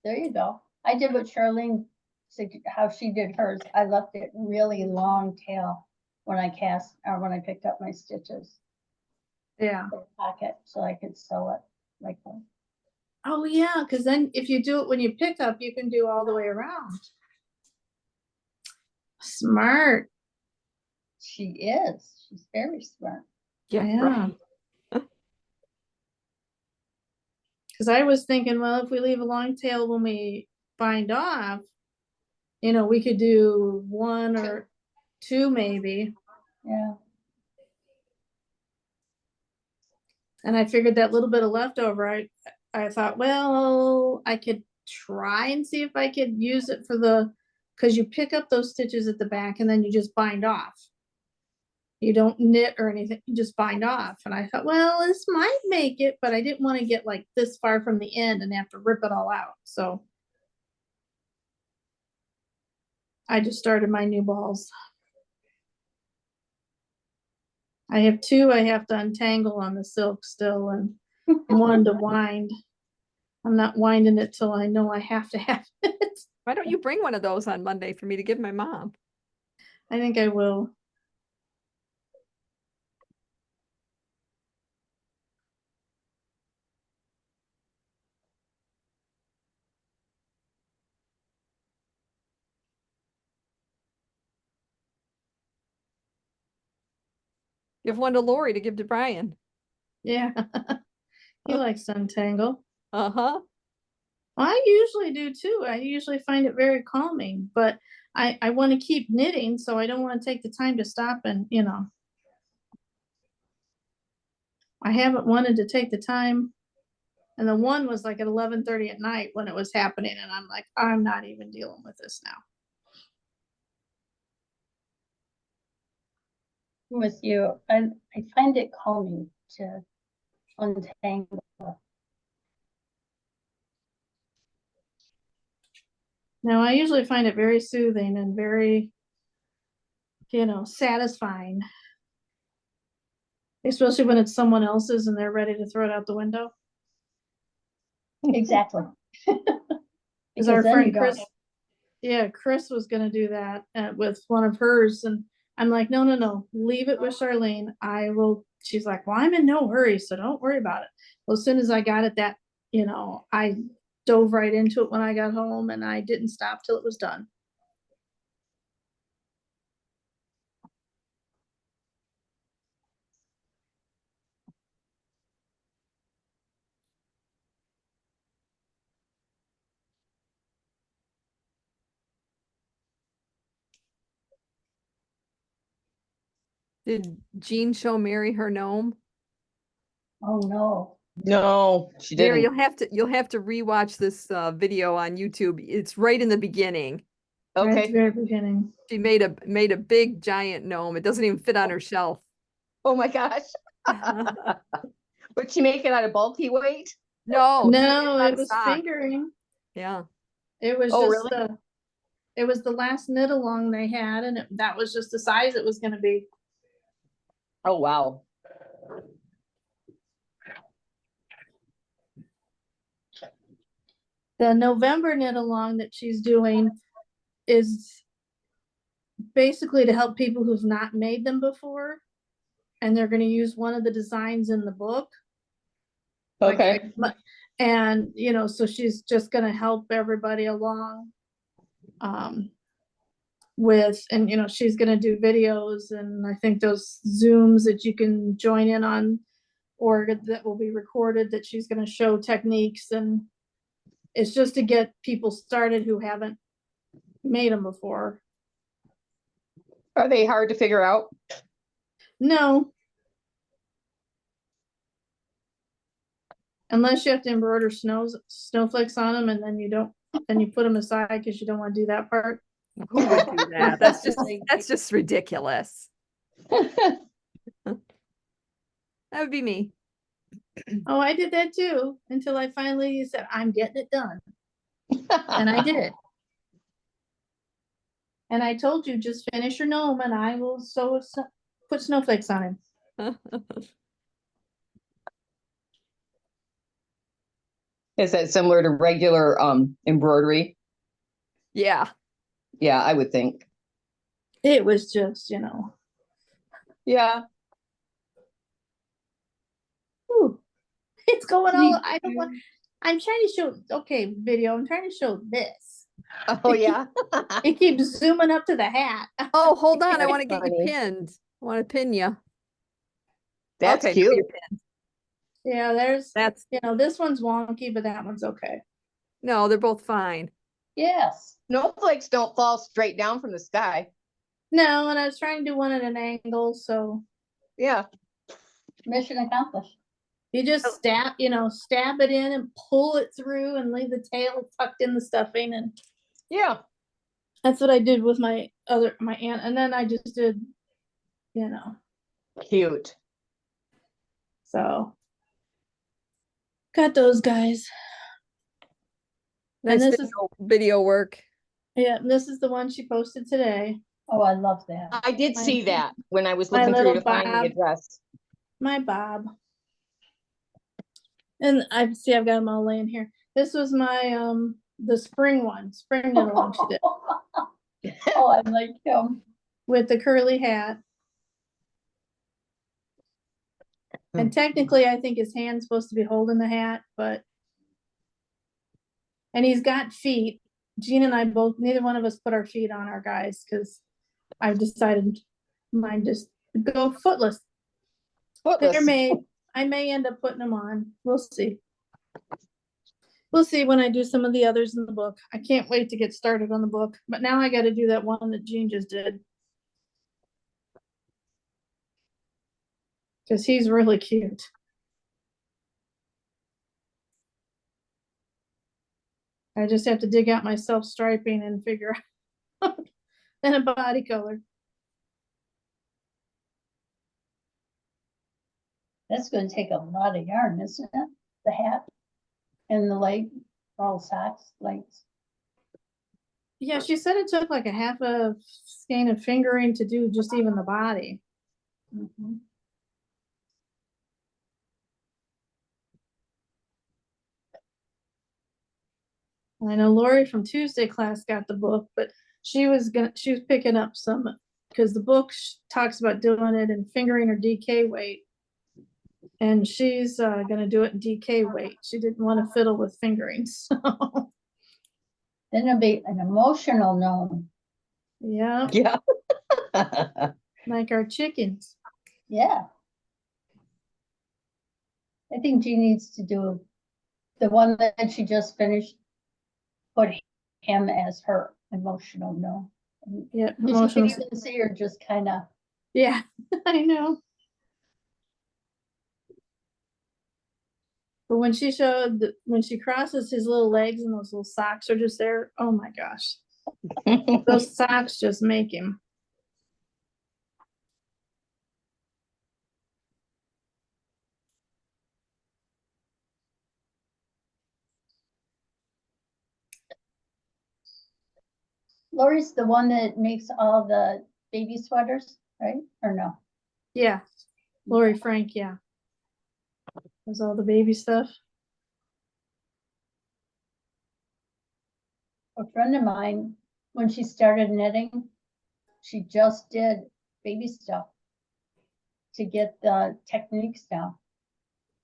There you go. I did what Charlene said, how she did hers. I left it really long tail when I cast, or when I picked up my stitches. Yeah. For the pocket, so I could sew it like that. Oh, yeah, because then if you do it when you pick up, you can do all the way around. Smart. She is. She's very smart. Yeah, Yeah. right. Because I was thinking, well, if we leave a long tail when we bind off, we could do one or two maybe. Yeah. And I figured that little bit of leftover, I thought, well, I could try and see if I could use it for because you pick up those stitches at the back and then you just bind off. You don't knit or anything, you just bind off. And I thought, well, this might make it, but I didn't want to get like this far from the end and have to rip it all out. So I just started my new balls. I have two I have to untangle on the silk still and one to wind. I'm not winding it till I know I have to have it. Why don't you bring one of those on Monday for me to give my mom? I think I will. Give one to Lori to give to Brian. Yeah. He likes to untangle. Uh-huh. I usually do too. I usually find it very calming, but I want to keep knitting, so I don't want to take the time to stop and, I haven't wanted to take the time. And the one was like at 11:30 at night when it was happening. And I'm like, I'm not even dealing with this now. With you, and I find it calming to untangle. Now, I usually find it very soothing and very, satisfying. Especially when it's someone else's and they're ready to throw it out the window. Exactly. Because our then you friend don't Chris, Chris was gonna do that with one of hers, and I'm like, no, leave it with Charlene. I will. She's like, well, I'm in no hurry, so don't worry about it. Well, as soon as I got it, I dove right into it when I got home, and I didn't stop till it was done. Did Jean show Mary her gnome? Oh, no. No, she Mary, didn't. you'll have to rewatch this video on YouTube. It's right in the beginning. Right at the Okay. very beginning. She made a big giant gnome. It doesn't even fit on her shelf. Oh my gosh. Would she make it out of bulky weight? No, she made No, out it of was sock. fingering. Yeah. It was Oh, just really? it was the last knit along they had, and that was just the size it was going to be. Oh, wow. The November knit along that she's doing is basically to help people who've not made them before, and they're going to use one of the designs in the book. Okay. And so she's just going to help everybody along with, and she's going to do videos, and I think those Zooms that you can join in on or that will be recorded, that she's going to show techniques, and it's just to get people started who haven't made them before. Are they hard to figure out? No. Unless you have to embroider snowflakes on them, and then you put them aside because you don't want to do that part. Who would do that? That's just ridiculous. That would be me. Oh, I did that too, until I finally said, I'm getting it done. And I did. And I told you, just finish your gnome and I will put snowflakes on him. Is that similar to regular embroidery? Yeah. Yeah, I would think. It was just, Yeah. whew, it's going all, Thank I don't want, you. I'm trying to show, okay, video, I'm trying to show this. Oh, yeah. It keeps zooming up to the hat. Oh, hold on. I That's want to get you funny. pinned. I want to pin you. That's Okay, now cute. you're pinned. Yeah, there's, That's this one's wonky, but that one's okay. no, they're both fine. Yes. Snowflakes don't fall straight down from the sky. No, and I was trying to do one at an angle, so Yeah. Mission accomplished. you just stab it in and pull it through and leave the tail tucked in the stuffing, and Yeah. that's what I did with my aunt, and then I just did, Cute. so got those guys. Nice this video work. Yeah, this is the one she posted today. Oh, I love that. I did My- see that when I was my looking through little to find the Bob. address. My Bob. And I've got them all laying here. This was my the spring knitted one she did Oh, I like him. with the curly hat. And technically I think his hand's supposed to be holding the hat, and he's got feet. Jean and I both, neither one of us put our feet on our guys because I've decided mine just go footless. They're Footless. made. I may end up putting them on. We'll see. We'll see when I do some of the others in the book. I can't wait to get started on the book, but now I got to do that one that Jean just did. Because he's really cute. I just have to dig out my self-striping and figure out and a body color. That's gonna take a lot of yarn, isn't it? The hat and the leg, all socks, legs. Yeah, she said it took like a half a skein of fingering to do just even the body. Mhm. I know Lori from Tuesday class got the book, but she was picking up some, because the book talks about doing it in fingering or DK weight. And she's gonna do it in DK weight. She didn't want to fiddle with fingering, so Then it'll be an emotional gnome. yeah, Yeah. like our chickens. Yeah. I think Jean needs to do the one that she just finished, put him as her emotional gnome. Yeah, You emotional. can even see her just kind of, Yeah, I know. But when she showed when she crosses his little legs and those little socks are just there, oh my gosh, those socks just make him. Lori's the one that makes all the baby sweaters, right? Or no? Yeah, Lori Frank, yeah. There's all the baby stuff. A friend of mine, when she started knitting, she just did baby stuff to get the techniques down.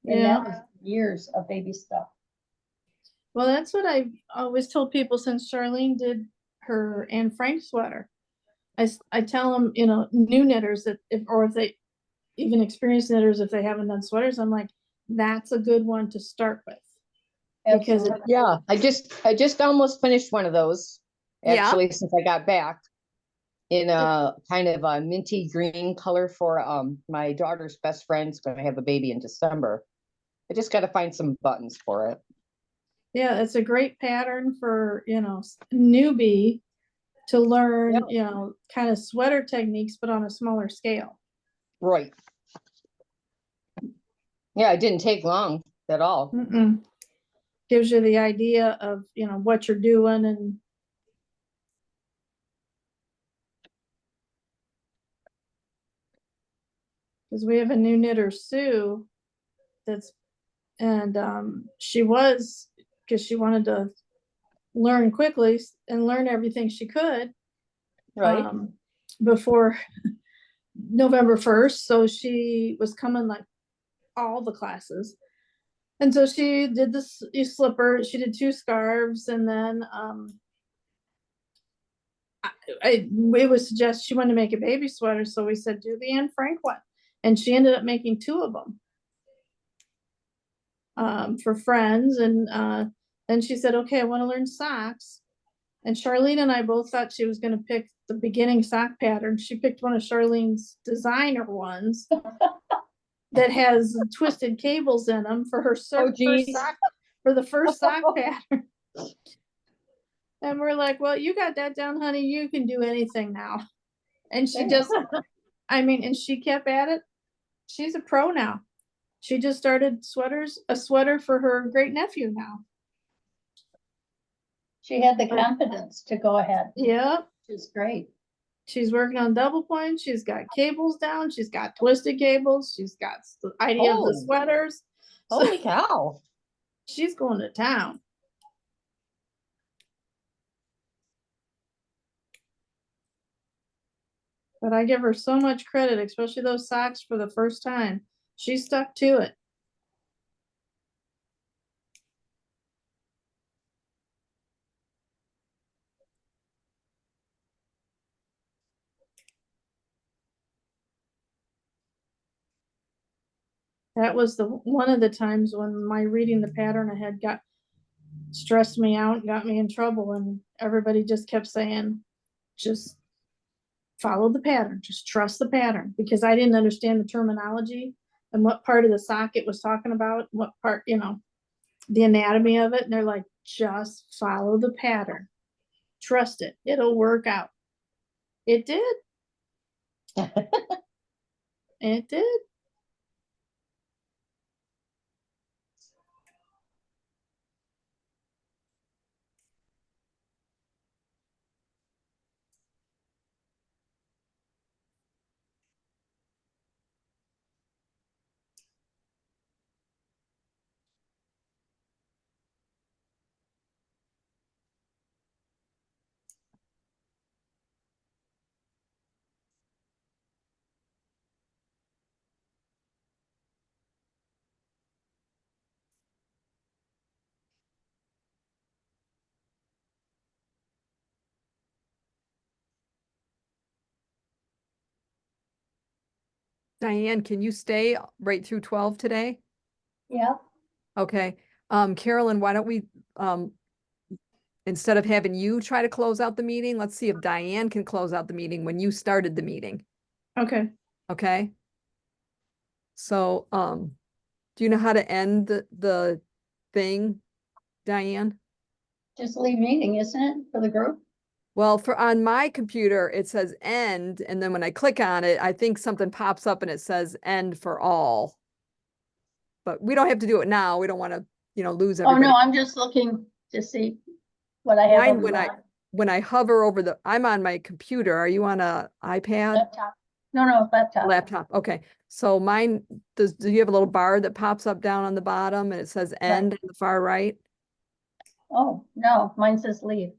And Yeah. that was years of baby stuff. Well, that's what I've always told people since Charlene did her Anne Frank sweater. I tell them, new knitters that if they even experienced knitters, if they haven't done sweaters, I'm like, that's a good one to start with. Because Absolutely. Yeah. I just almost finished one of those, Yeah. actually, since I got back, in a kind of a minty green color for my daughter's best friend's gonna have a baby in December. I just got to find some buttons for it. yeah, it's a great pattern for, newbie to learn, kind of sweater techniques, but on a smaller scale. Right. Yeah, it didn't take long at all. Mm-mm. Gives you the idea of, what you're doing and because we have a new knitter, Sue, and she was because she wanted to learn quickly and learn everything she could. Right. Before November 1st. So she was coming like all the classes. And so she did this slipper, she did 2 scarves, and then it was suggest she wanted to make a baby sweater, so we said do the Anne Frank one, and she ended up making 2 of them for friends. And then she said, okay, I want to learn socks. And Charlene and I both thought she was going to pick the beginning sock pattern. She picked one of Charlene's designer ones that has twisted cables in them for her geez. for the first sock pattern. And we're like, well, you got that down, honey. You can do anything now. And she just, I mean, and she kept at it. She's a pro now. She just started a sweater for her great nephew now. She had the confidence to go ahead, Yeah. which is great. She's working on double points. She's got cables down. She's got twisted cables. She's got the idea of the Oh. sweaters. So Holy cow. she's going to town. But I give her so much credit, especially those socks for the first time. She stuck to it. That was one of the times when my reading the pattern ahead stressed me out, got me in trouble, and everybody just kept saying, just follow the pattern, just trust the pattern, because I didn't understand the terminology and what part of the sock it was talking about, what part, the anatomy of it. And they're like, just follow the pattern, trust it, it'll work out. It did. It did. Diane, can you stay right through 12 today? Yeah, Okay. Carolyn, why don't we, instead of having you try to close out the meeting, let's see if Diane can close out the meeting when you started the meeting. Okay. Okay. So, do you know how to end the thing, Diane? just leave meeting, isn't it, for the group? Well, on my computer, it says end, and then when I click on it, I think something pops up and it says end for all. But we don't have to do it now. We don't want to, lose Oh, everybody. no, I'm just looking to see what I have Mine, on my when I hover over I'm on my computer. Are you on a iPad? laptop. No, laptop. Laptop. Okay. So mine, do you have a little bar that pops up down on the bottom and it says end on the far right? Oh, no, mine says leave.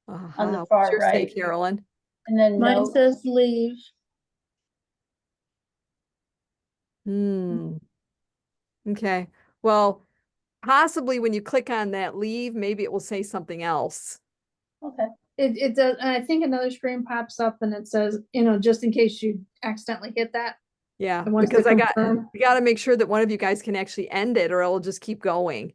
On the What's far yours say, right. Carolyn? And then Mine notes. says leave. Okay. Well, possibly when you click on that leave, maybe it will say something else. Okay. It does, and I think another screen pops up and it says, just in case you accidentally hit that. Yeah, It wants to because we got to make sure that one of you guys can actually end it or it'll just keep going.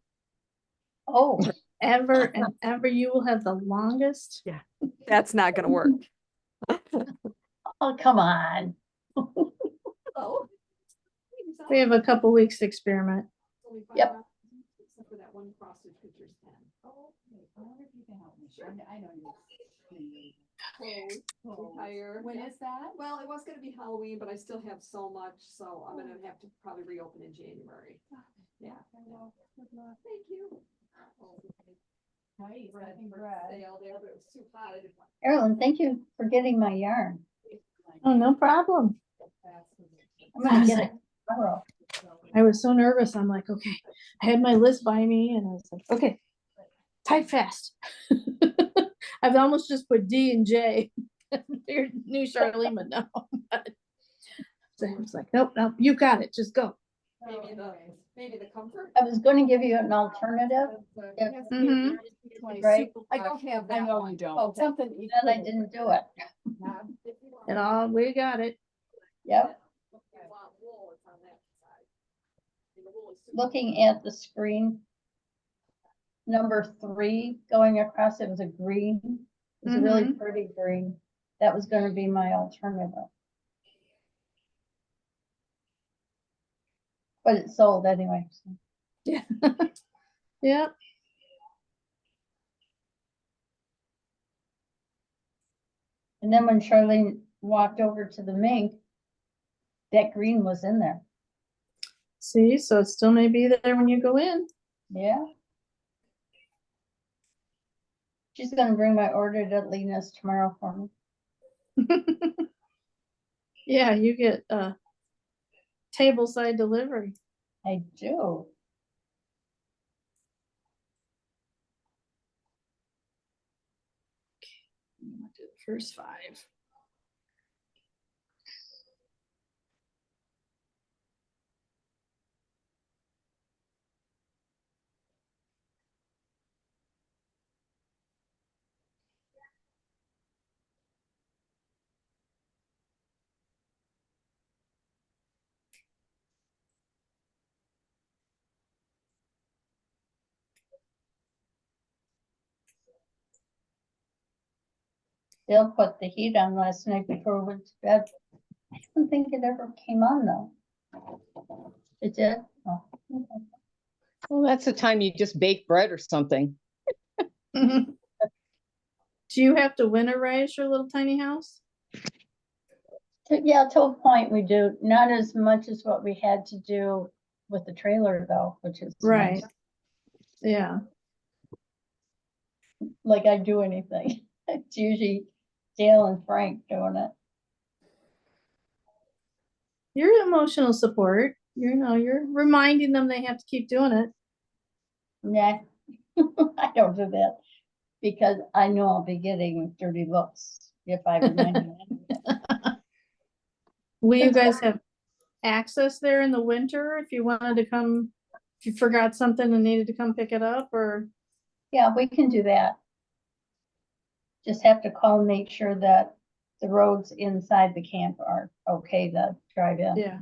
Oh, Ever and ever you will have the longest. Yeah, that's not going to work. oh, come on. Oh. We have a couple weeks to experiment. Yep. Except for that one cross-stitch picture's 10. Oh, okay. I wonder if you can help me. Sure. I know you. Retire. When is that? Well, it was going to be Halloween, but I still have so much, so I'm going to have to probably reopen in January. Yeah. Well, good luck. Thank you. Nice. Right, Congrats. sale there, but it was too hot. I didn't want Carolyn, thank you for getting my yarn. Oh, no problem. I'm gonna get it tomorrow. I was so nervous. I'm like, okay, I had my list by me and I was like, okay, type fast. I've almost just put D and J. Your new Charlene would know. But so I was like, nope, nope, you got it. Just go. Maybe the comfort. I was gonna give you an alternative, Mhm. right? I don't have I that know one. you don't. Oh, Something. Then I didn't do it. And all, we got it. Yep. Looking at the screen, number 3 going across, it was a green. It was a really Mhm. pretty green. That was gonna be my alternative. But it's sold anyway. So. Yeah. Yep. And then when Charlene walked over to the mink, that green was in there. See, so it still may be there when you go in. Yeah. She's gonna bring my order to Lena's tomorrow for me. Yeah, you get table side delivery. I do. I'm gonna do the first 5. Dale put the heat on last night before we went to bed. I don't think it ever came on though. It did? Oh, okay. Well, that's the time you just bake bread or something. Do you have to winterize your little tiny house? Yeah, to a point we do, not as much as what we had to do with the trailer though, which is Right. nice. Yeah. Like I do anything. It's usually Dale and Frank doing it. You're emotional support. You know, you're reminding them they have to keep doing it. Nah, I don't do that because I know I'll be getting dirty looks if I remind them. Will you guys have access there in the winter if you wanted to come, if you forgot something and needed to come pick it up, or? Yeah, we can do that. Just have to call and make sure that the roads inside the camp are okay to drive in. Yeah.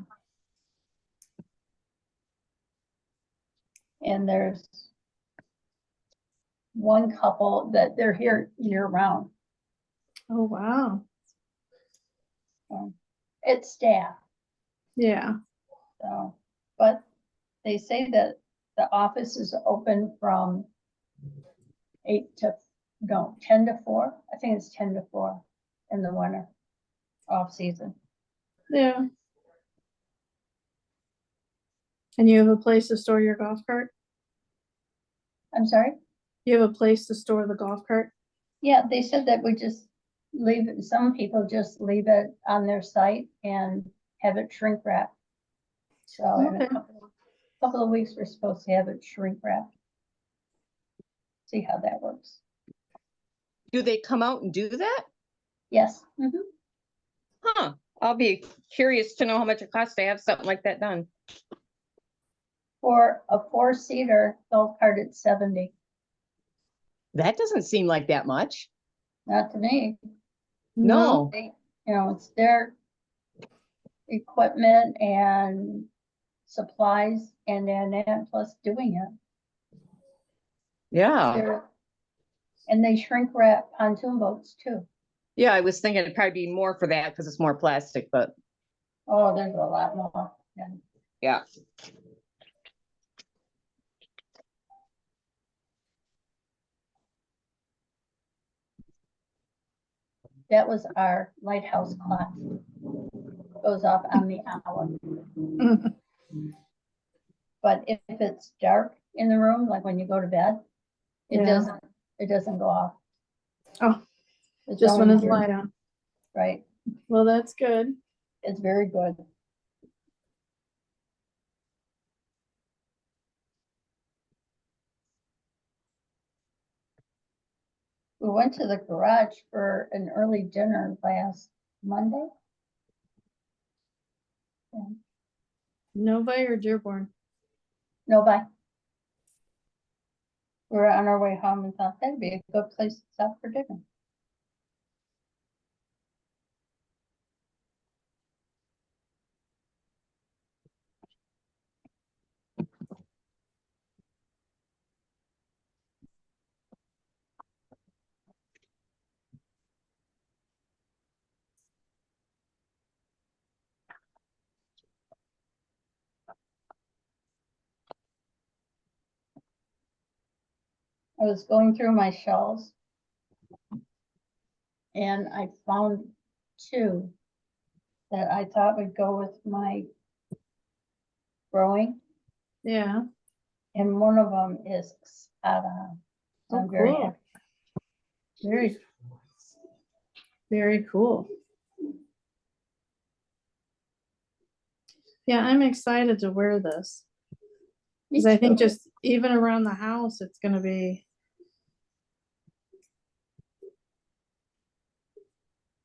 And there's one couple that they're here year round. Oh, wow. It's staff, Yeah. so, but they say that the office is open from 10 to 4. I think it's 10 to 4 in the winter, off season. Yeah. And you have a place to store your golf cart? I'm sorry? You have a place to store the golf cart? Yeah, they said that we just leave it, some people just leave it on their site and have it shrink wrapped. So in a Okay. couple of weeks, we're supposed to have it shrink wrapped. See how that works. Do they come out and do that? Yes. Mhm. Huh, I'll be curious to know how much it costs to have something like that done. For a 4-seater golf cart, it's 70. That doesn't seem like that much. Not to me. No, You know, it's their equipment and supplies and then that plus doing it. yeah, They're- And they shrink wrap pontoon boats too. yeah, I was thinking it'd probably be more for that because it's more plastic, but Oh, there's a lot more. Yeah. yeah. That was our lighthouse clock. Goes off on the hour. But if it's dark in the room, like when you go to bed, it Yeah. doesn't go off. Oh, It's just when only it's during- light on. Right, Well, that's good. it's very good. We went to the garage for an early dinner last Monday. Novi or Dearborn? No, bye. We were on our way home and thought that'd be a good place to stop for dinner. I was going through my shelves and I found two that I thought would go with my growing, Yeah. and one of them is spot on. So Oh, I'm very cool. happy. Very, very cool. Yeah, I'm excited to wear this. Me Because I think too. just even around the house, it's gonna be.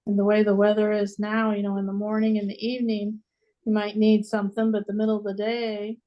And the way the weather is now, you know, in the morning and the evening, you might need something, but the middle of the day.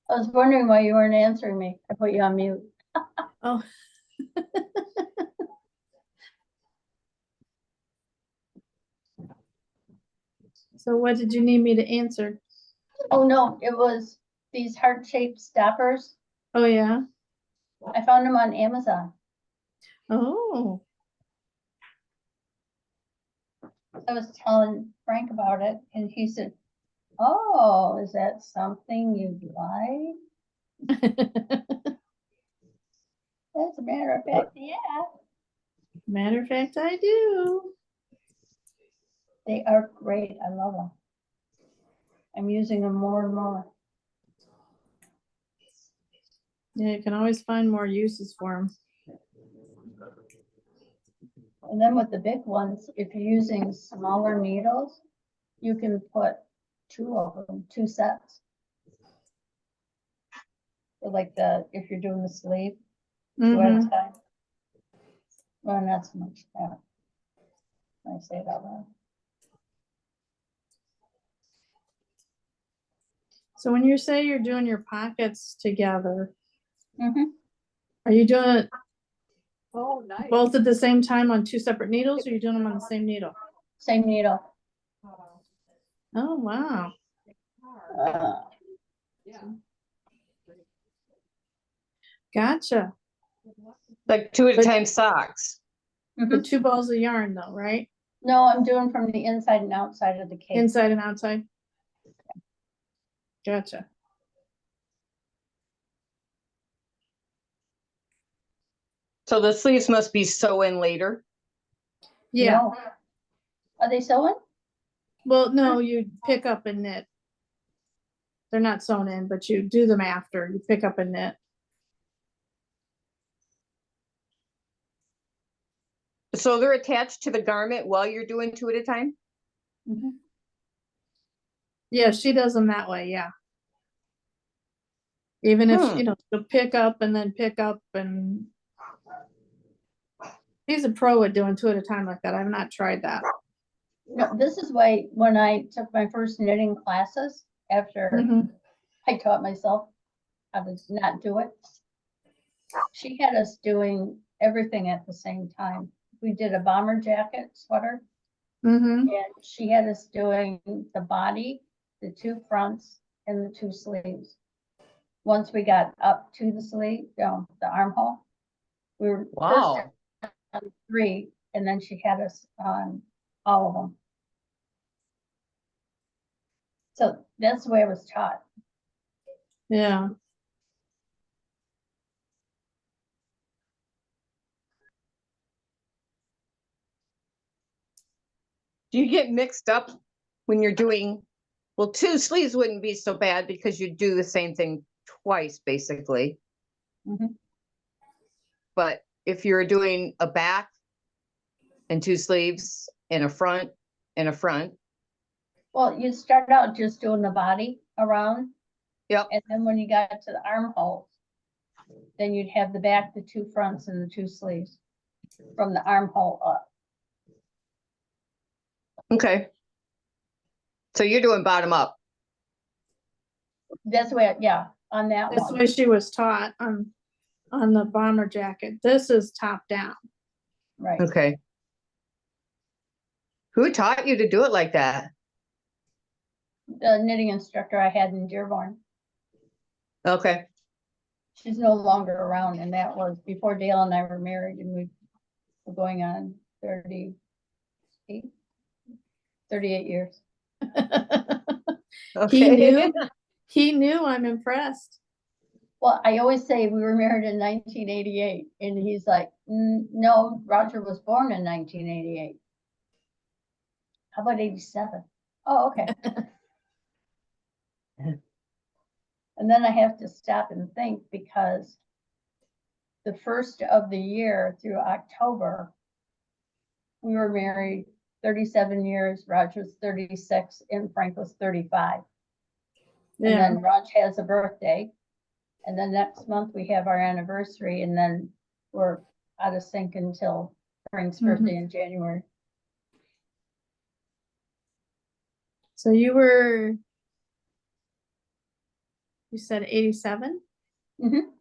I was wondering why you weren't answering me. I put you on mute. Oh. So what did you need me to answer? Oh, no, it was these heart-shaped stoppers. Oh, yeah. I found them on Amazon. Oh, I was telling Frank about it and he said, oh, is that something you'd like? As a matter of fact, yeah. matter of fact, I do. They are great. I love them. I'm using them more and more. Yeah, you can always find more uses for them. And then with the big ones, if you're using smaller needles, you can put two of them, two sets. For like if you're doing the sleeve, two at a Mhm. time. Well, not so much that. I say it out loud. So when you say you're doing your pockets together, Mm-hmm. are you doing it Oh, nice. both at the same time on two separate needles, or are you doing them on the same needle? Same needle. Oh, wow. Yeah. Gotcha. Like two at a But- time socks. Mhm. But 2 balls of yarn though, right? No, I'm doing from the inside and outside of the case. Inside and outside. Gotcha. So the sleeves must be sew in later. Yeah. No. Are they sewing? Well, no, you pick up and knit. They're not sewn in, but you do them after you pick up a knit. So they're attached to the garment while you're doing 2 at a time? Mhm. Yeah, she does them that way, yeah. Even if, Hmm. she'll pick up and then pick up and. She's a pro at doing 2 at a time like that. I've not tried that. No, this is why when I took my first knitting classes, after Mhm. I taught myself how to not do it, she had us doing everything at the same time. We did a bomber jacket sweater, Mhm. and she had us doing the body, the 2 fronts, and the 2 sleeves. Once we got up to the sleeve, the armhole, we were first Wow. on 3, and then she had us on all of them. So that's the way I was taught. Yeah. Do you get mixed up when you're doing, well, 2 sleeves wouldn't be so bad because you do the same thing twice, basically. Mhm. But if you're doing a back and 2 sleeves and a front and a front, Well, you start out just doing the body around, yep, and then when you got to the armholes, then you'd have the back, the 2 fronts, and the 2 sleeves from the armhole up. okay. So you're doing bottom up. That's the way, yeah, on that That's the one. way she was taught on the bomber jacket. This is top down. Right. Okay. Who taught you to do it like that? The knitting instructor I had in Dearborn, Okay. she's no longer around, and that was before Dale and I were married, and we were going on 38 years. He Okay. knew. He knew. I'm impressed. Well, I always say we were married in 1988, and he's like, no, Roger was born in 1988. How about 87? Oh, okay. And then I have to stop and think, because the first of the year through October, we were married 37 years, Roger was 36, and Frank was 35. And Yeah. then Raj has a birthday. And then next month we have our anniversary, and then we're out of sync until Frank's birthday in January. So you said 87? Mhm.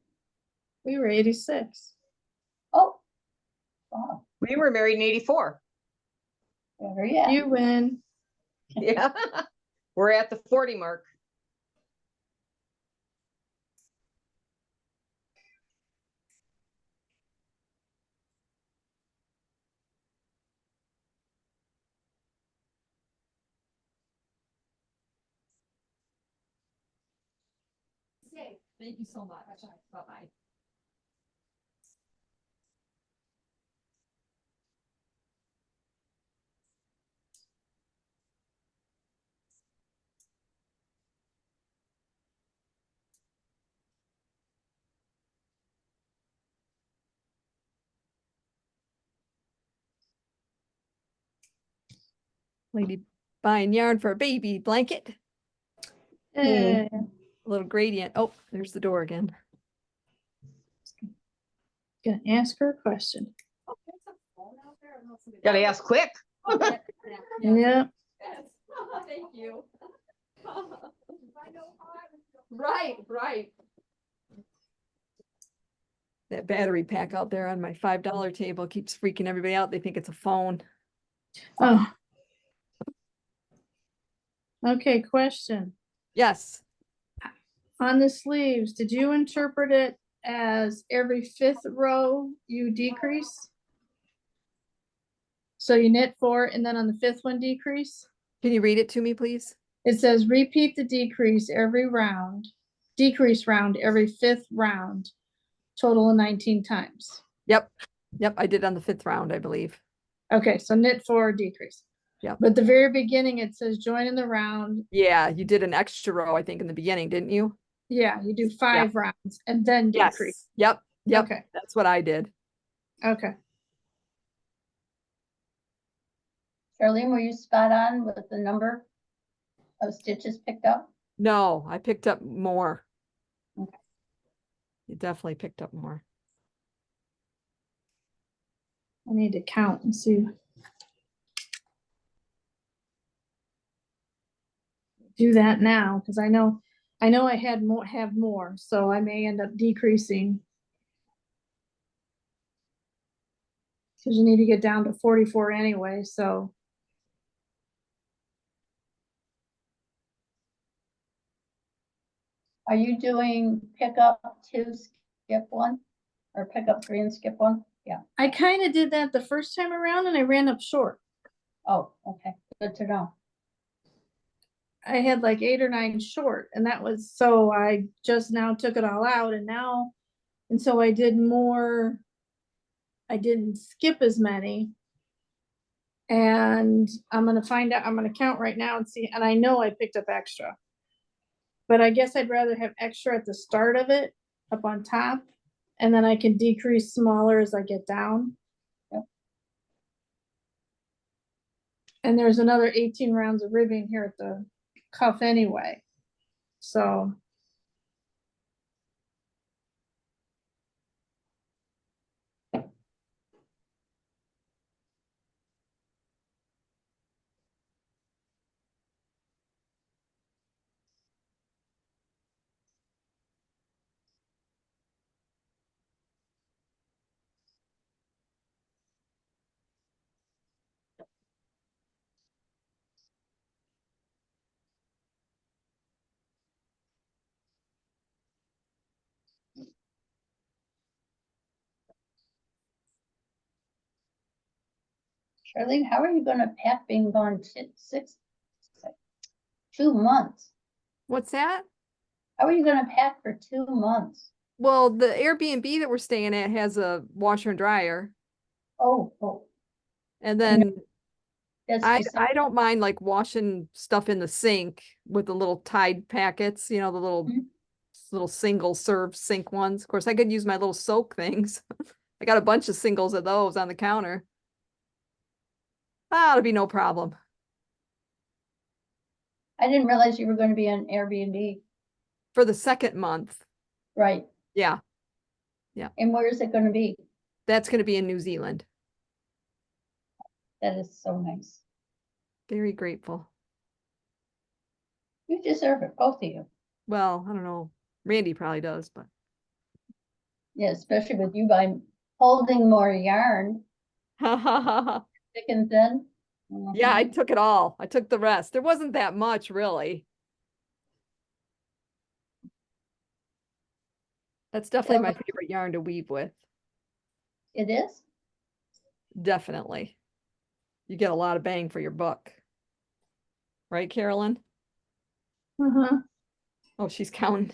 We were 86. Oh, wow. We were married in 84. There you go. You win. Yeah. We're at the 40 mark. Thank you so much. Bye-bye. Lady buying yarn for a baby blanket. Hey. A little gradient. Oh, there's the door again. Gonna ask her a question. Gotta ask quick. Yeah. Thank you. Right. That battery pack out there on my $5 table keeps freaking everybody out. They think it's a phone. Oh. Okay, question. Yes. On the sleeves, did you interpret it as every 5th row you decrease? So you knit 4 and then on the 5th one decrease? Can you read it to me, please? It says repeat the decrease every round, decrease round every 5th round, total of 19 times. Yep. I did on the 5th round, I believe. Okay, so knit 4, decrease. But the very beginning, it says join in the round. Yeah, you did an extra row, I think, in the beginning, didn't you? Yeah, you do 5 rounds and then decrease. Yep, yep, Okay, that's what I did. okay. Charlene, were you spot on with the number of stitches picked up? No, I picked up more. Okay. You definitely picked up more. I need to count and see. Do that now, because I know I had more, have more, so I may end up decreasing. Because you need to get down to 44 anyway, so. Are you doing pick up 2, skip 1? Or pick up 3 and skip 1? Yeah. I kind of did that the first time around and I ran up short. Oh, okay. Good to know. I had like 8 or 9 short, and that was, so I just now took it all out and so I did more. I didn't skip as many. And I'm gonna find out, I'm gonna count right now and see, and I know I picked up extra. But I guess I'd rather have extra at the start of it, up on top, and then I can decrease smaller as I get down. Yep. And there's another 18 rounds of ribbing here at the cuff anyway. So. Charlene, how are you gonna pack being gone 2 months? What's that? How are you gonna pack for 2 months? Well, the Airbnb that we're staying at has a washer and dryer. Oh, And then that's I don't mind like washing stuff in the sink with the little Tide packets, you know, the Mhm. little single serve sink ones. Of course, I could use my little soak things. I got a bunch of singles of those on the counter. That'll be no problem. I didn't realize you were gonna be on Airbnb. For the second month. Right. Yeah, And where is it gonna be? that's going to be in New Zealand. That is so nice. Very grateful. You deserve it, both of you. Well, I don't know. Randy probably does, but Yeah, especially with you by holding more yarn, yeah, thick and thin. I took it all. I took the rest. There wasn't that much really. That's definitely my favorite yarn to weave with. It is? Definitely. You get a lot of bang for your buck. Right, Carolyn? Uh-huh. Oh, she's counting.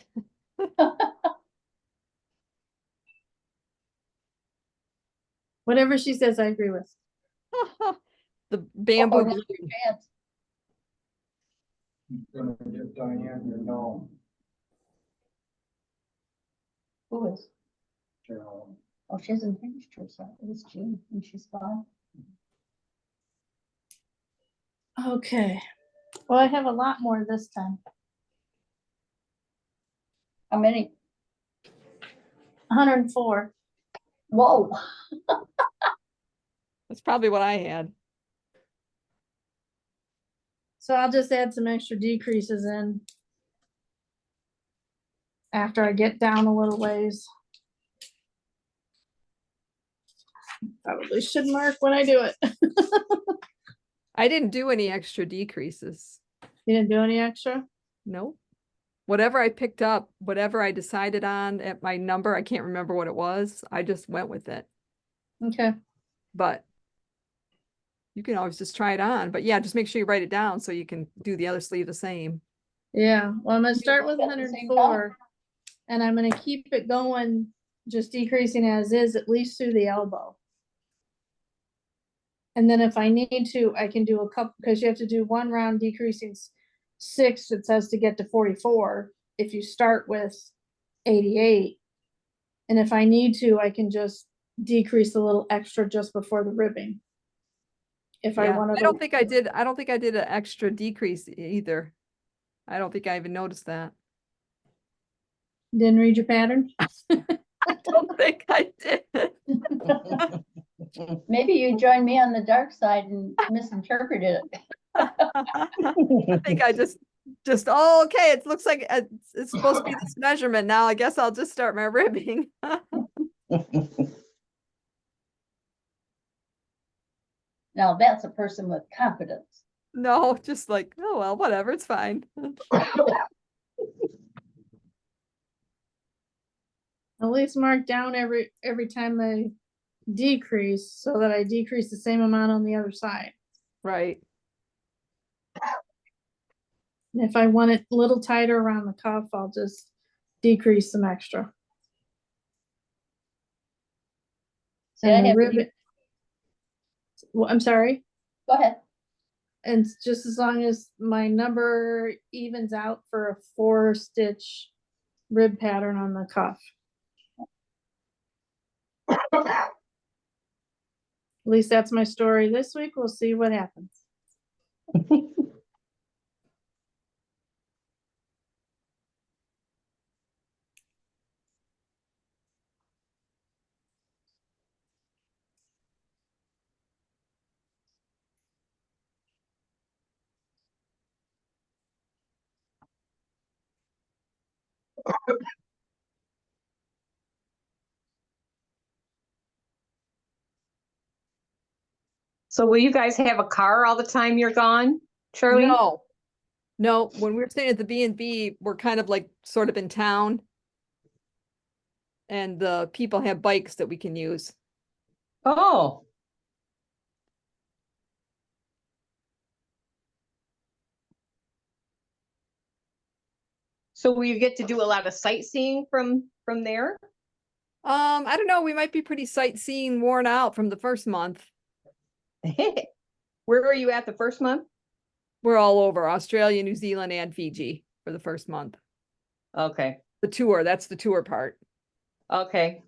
Whatever she says, I agree with. The bamboo Oh, bloom. chance. Gonna get Diane your gnome, Who is? Carolyn. Oh, she hasn't finished hers yet. It was June and she's gone. Okay. Well, I have a lot more this time. How many? 104. Whoa. That's probably what I had. So I'll just add some extra decreases in after I get down a little ways. Probably should mark when I do it. I didn't do any extra decreases. You didn't do any extra? No. Whatever I picked up, whatever I decided on at my number, I can't remember what it was. I just went with it. Okay. But you can always just try it on. But yeah, just make sure you write it down so you can do the other sleeve the same. Yeah, well, I'm gonna start with both at the same 104 and I'm gonna keep it going, just decreasing as is, at least through the elbow. And then if I need to, I can do a couple, because you have to do one round decreasing 6, it says to get to 44, if you start with 88. And if I need to, I can just decrease a little extra just before the ribbing. If I Yeah, wanted I to, don't think I did an extra decrease either. I don't think I even noticed that. didn't read your pattern. I don't think I did. Maybe you joined me on the dark side and misinterpreted it. I think I just, oh, okay, it looks like it's supposed to be this measurement now. I guess I'll just start my ribbing. Now that's a person with confidence. No, just like, oh, well, whatever, it's fine. At least mark down every time I decrease, so that I decrease the same amount on the other side. Right. And if I want it a little tighter around the cuff, I'll just decrease some extra. See, I And the have, ribbon. Well, I'm sorry. go ahead. And just as long as my number evens out for a 4-stitch rib pattern on the cuff. At least that's my story this week. We'll see what happens. So will you guys have a car all the time you're gone, Shirley? No, when we were staying at the B&B, we're kind of like sort of in town. And the people have bikes that we can use. Oh. So will you get to do a lot of sightseeing from there? I don't know, we might be pretty sightseeing worn out from the first month. Where are you at the first month? We're all over Australia, New Zealand, and Fiji for the first month. Okay, The tour, that's the tour part. okay.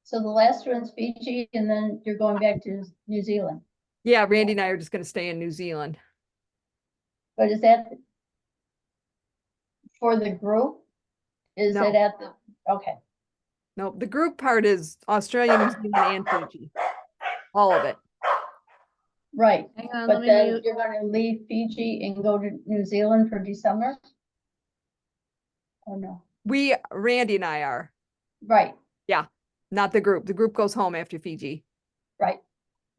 So the last one's Fiji and then you're going back to New Zealand. Yeah, Randy and I are just gonna stay in New Zealand. But is that for the group? Is No. it at the, okay, No, the group part is Australia, New Zealand, and Fiji. All of it. right. Hang on, But let me then mute. you're gonna leave Fiji and go to New Zealand for December? Oh, no, Randy and I are, right, not the group. The group goes home after Fiji. right.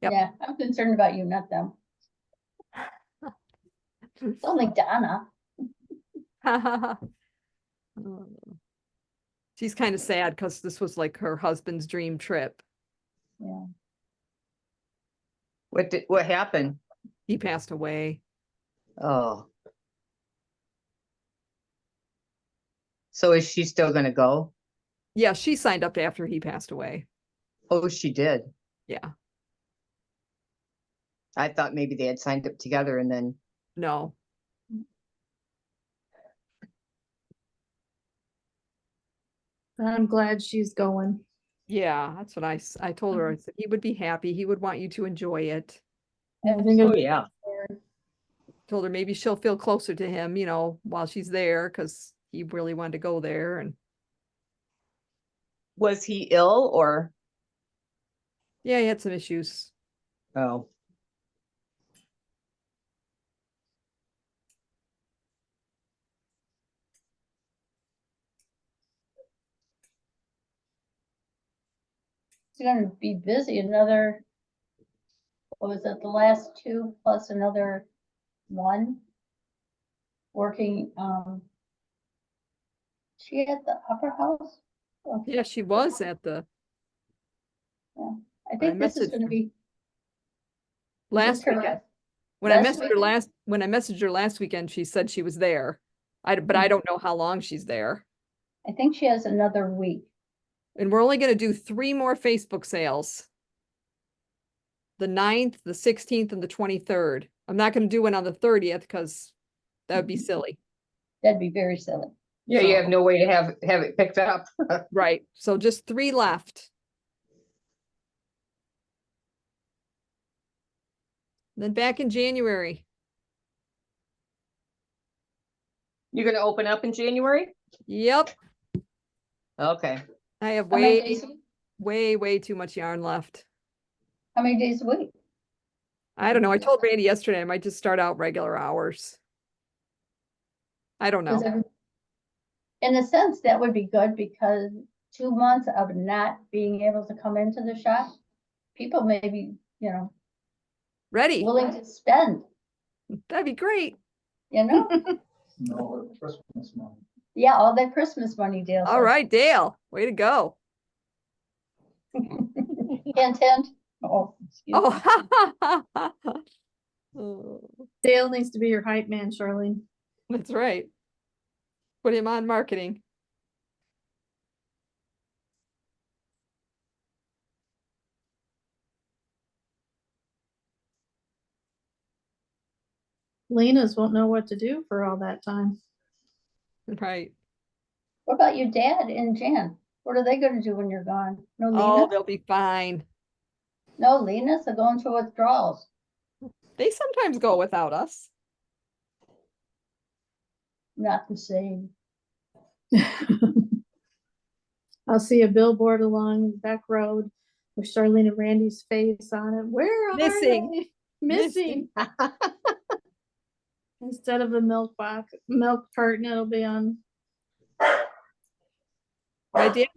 Yep. Yeah, I'm concerned about you, not them. It's only Donna. She's kind of sad because this was like her husband's dream trip. Yeah. What happened? He passed away. Oh. So is she still gonna go? Yeah, she signed up after he passed away. Oh, she did. Yeah, I thought maybe they had signed up together and then, no. I'm glad she's going. Yeah, that's what I told her. I said he would be happy. He would want you to enjoy it. I think oh it'd be yeah. Told her maybe she'll feel closer to him, while she's there because he really wanted to go there. And Was he ill or? yeah, he had some issues. Oh. It's gonna be busy, another, what was it, the last 2 plus another 1? Working, she at the Upper House? Oh, Yeah, she was at the I think this is messaged gonna her. be. is last this her weekend. last- When I last messaged her weekend? when I messaged her last weekend, she said she was there. But I don't know how long she's there. I think she has another week. And we're only going to do 3 more Facebook sales. the 9th, the 16th, and the 23rd. I'm not gonna do one on the 30th because that would be silly. That'd be very silly. Yeah, you have So- no way to have it picked up. Right, so just 3 left. Then back in January. You're gonna open up in January? Yep, Okay. I have How many way, days, way too much yarn left. how many days a week? I don't know. I told Randy yesterday I might just start out regular hours. I don't know. Does every- In a sense, that would be good because 2 months of not being able to come into the shop, people may be, Ready? willing to spend, That'd be great. No, Christmas money. Yeah, all that Christmas money deals. All right, Dale, way to go. Hint, hint. Oh, excuse me. Oh. Oh, Dale needs to be your hype man, Charlene. that's right. Put him on marketing. Lena's won't know what to do for all that time. Right. What about your dad and Jan? What are they gonna do when you're gone? No Oh, Lena? they'll be fine. No Lena, so going through withdrawals. They sometimes go without us. Not the same. I'll see a billboard along Beck Road with Charlene and Randy's face on it. Where are Missing. they? Missing. Instead of the milk carton, it'll be on. My dad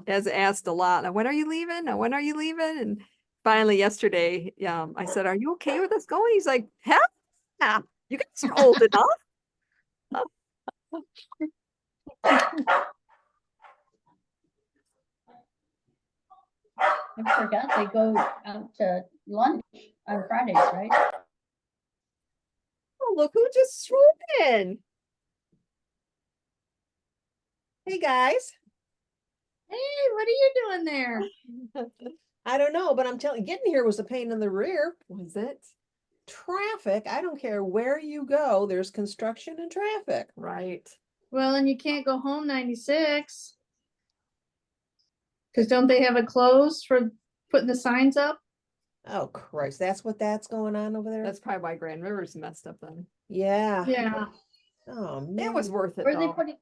has asked a lot. "Now, when are you leaving? Now, when are you leaving?" And finally yesterday, I said, "Are you okay with us going?" He's like, "Hell yeah, you guys are old enough." I forgot they go out to lunch on Fridays, right? Oh, look who just strolled in. Hey, guys. Hey, what are you doing there? I don't know, but I'm telling, getting here was a pain in the rear. Was it? Traffic, I don't care where you go, there's construction and traffic. Right. Well, and you can't go home 96. Because don't they have it closed for putting the signs up? Oh Christ, that's going on over there? That's probably why Grand River's messed up then. Yeah. Yeah. Oh man. It was worth it Where are they though. putting?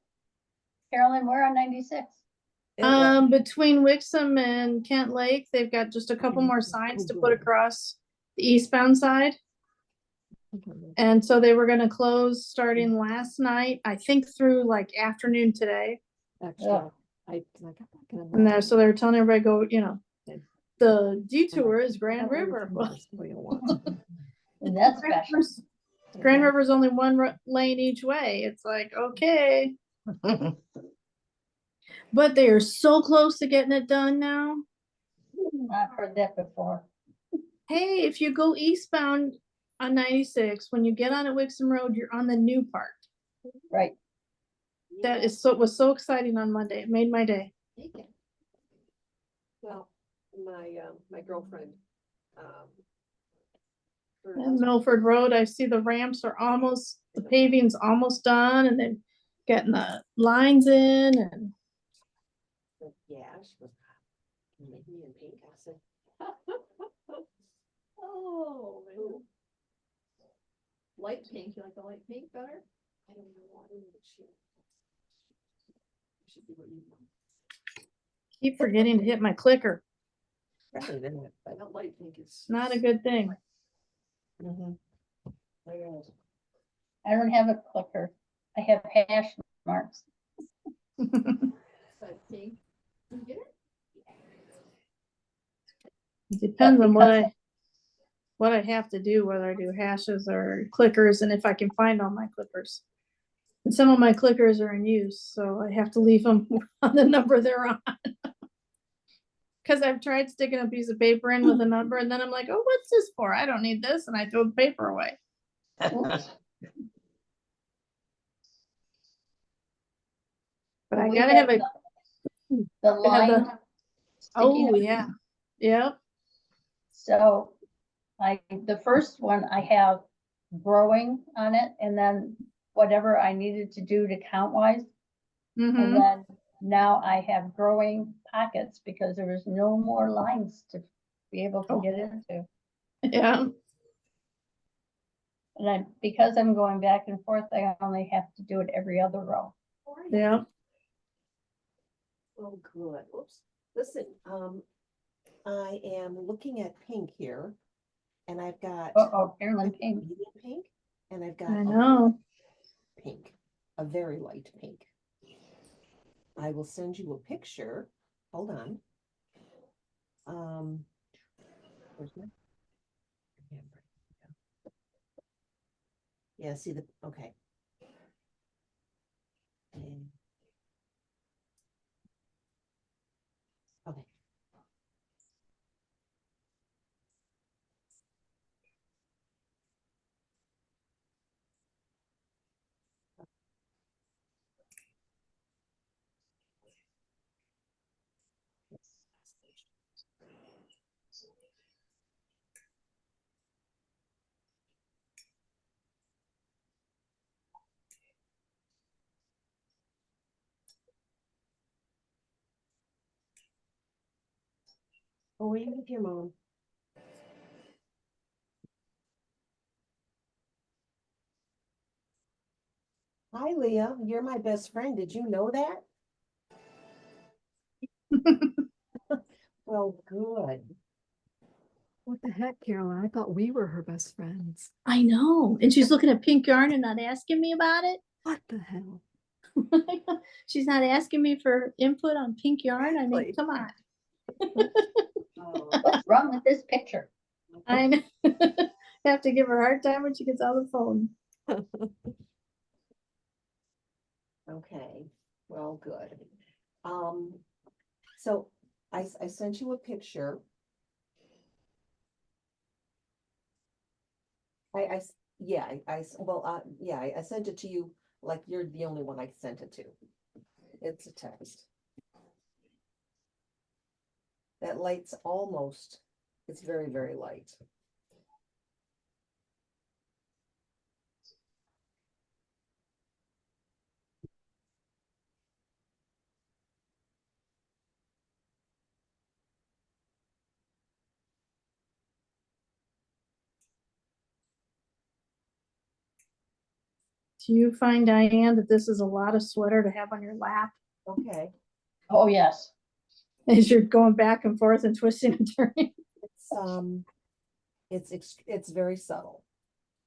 Carolyn, we're on 96. It was- Between Wixom and Kent Lake, they've got just a couple more signs to put across the eastbound side. And so they were gonna close starting last night, I think through like afternoon today. Extra. I got back in the And morning. so they're telling everybody go, Okay. the detour is Grand River. Well, And that's special. Grand River's only one lane each way. It's like, okay. But they are so close to getting it done now. I've heard that before. Hey, if you go eastbound on 96, when you get on at Wixom Road, you're on the new part. Right. That is was so exciting on Monday. It made my day. Well, my girlfriend, her And husband- Milford Road, I see the ramps are almost, the paving's almost done and then getting the lines in and Yeah, she was. "Can you make me in pink?" I said, Oh, man. Light pink, you like the light pink better? I don't know why, but she. Should be what you want. keep forgetting to hit my clicker. Really didn't. But- That light pink is. Not a good thing. Mhm. I don't have a clicker. I have hash marks. Light pink. You get it? Depends on because- what I have to do, whether I do hashes or clickers and if I can find all my clickers. And some of my clickers are in use, so I have to leave them on the number they're on. Cause I've tried sticking a piece of paper in with a number and then I'm like, oh, what's this for? I don't need this. And I throw the paper away. But I We gotta have a, The line. sticking oh, up. yeah. Yep. So the first one I have growing on it, and then whatever I needed to do to count wise. And Mhm. then now I have growing pockets because there was no more lines to be able to Oh. get into. Yeah, And because I'm going back and forth, I only have to do it every other row. yeah. Oh, good. Oops. Listen, I am looking at pink here, and I've got Oh, Carolyn Pink. medium pink, and I've got I a know. pink, a very light pink. I will send you a picture. Hold on. Where's my? Yeah, see the, okay. And- Okay. Oh, wait with your mom. Hi, Leah. You're my best friend. Did you know that? Well, good. What the heck, Carolyn? I thought we were her best friends. I know. And she's looking at pink yarn and not asking me about it. What the hell? She's not asking me for input on pink yarn. I mean, Exactly. come on. Oh, What's wrong with this picture? I know. Have to give her a hard time when she gets on the phone. okay. Well, good. So I sent you a picture. Yeah, I sent it to you like you're the only one I sent it to. It's a text. That light's almost, it's very, very light. Do you find, Diane, that this is a lot of sweater to have on your lap Okay, Oh, yes. as you're going back and forth and twisting and turning? it's very subtle.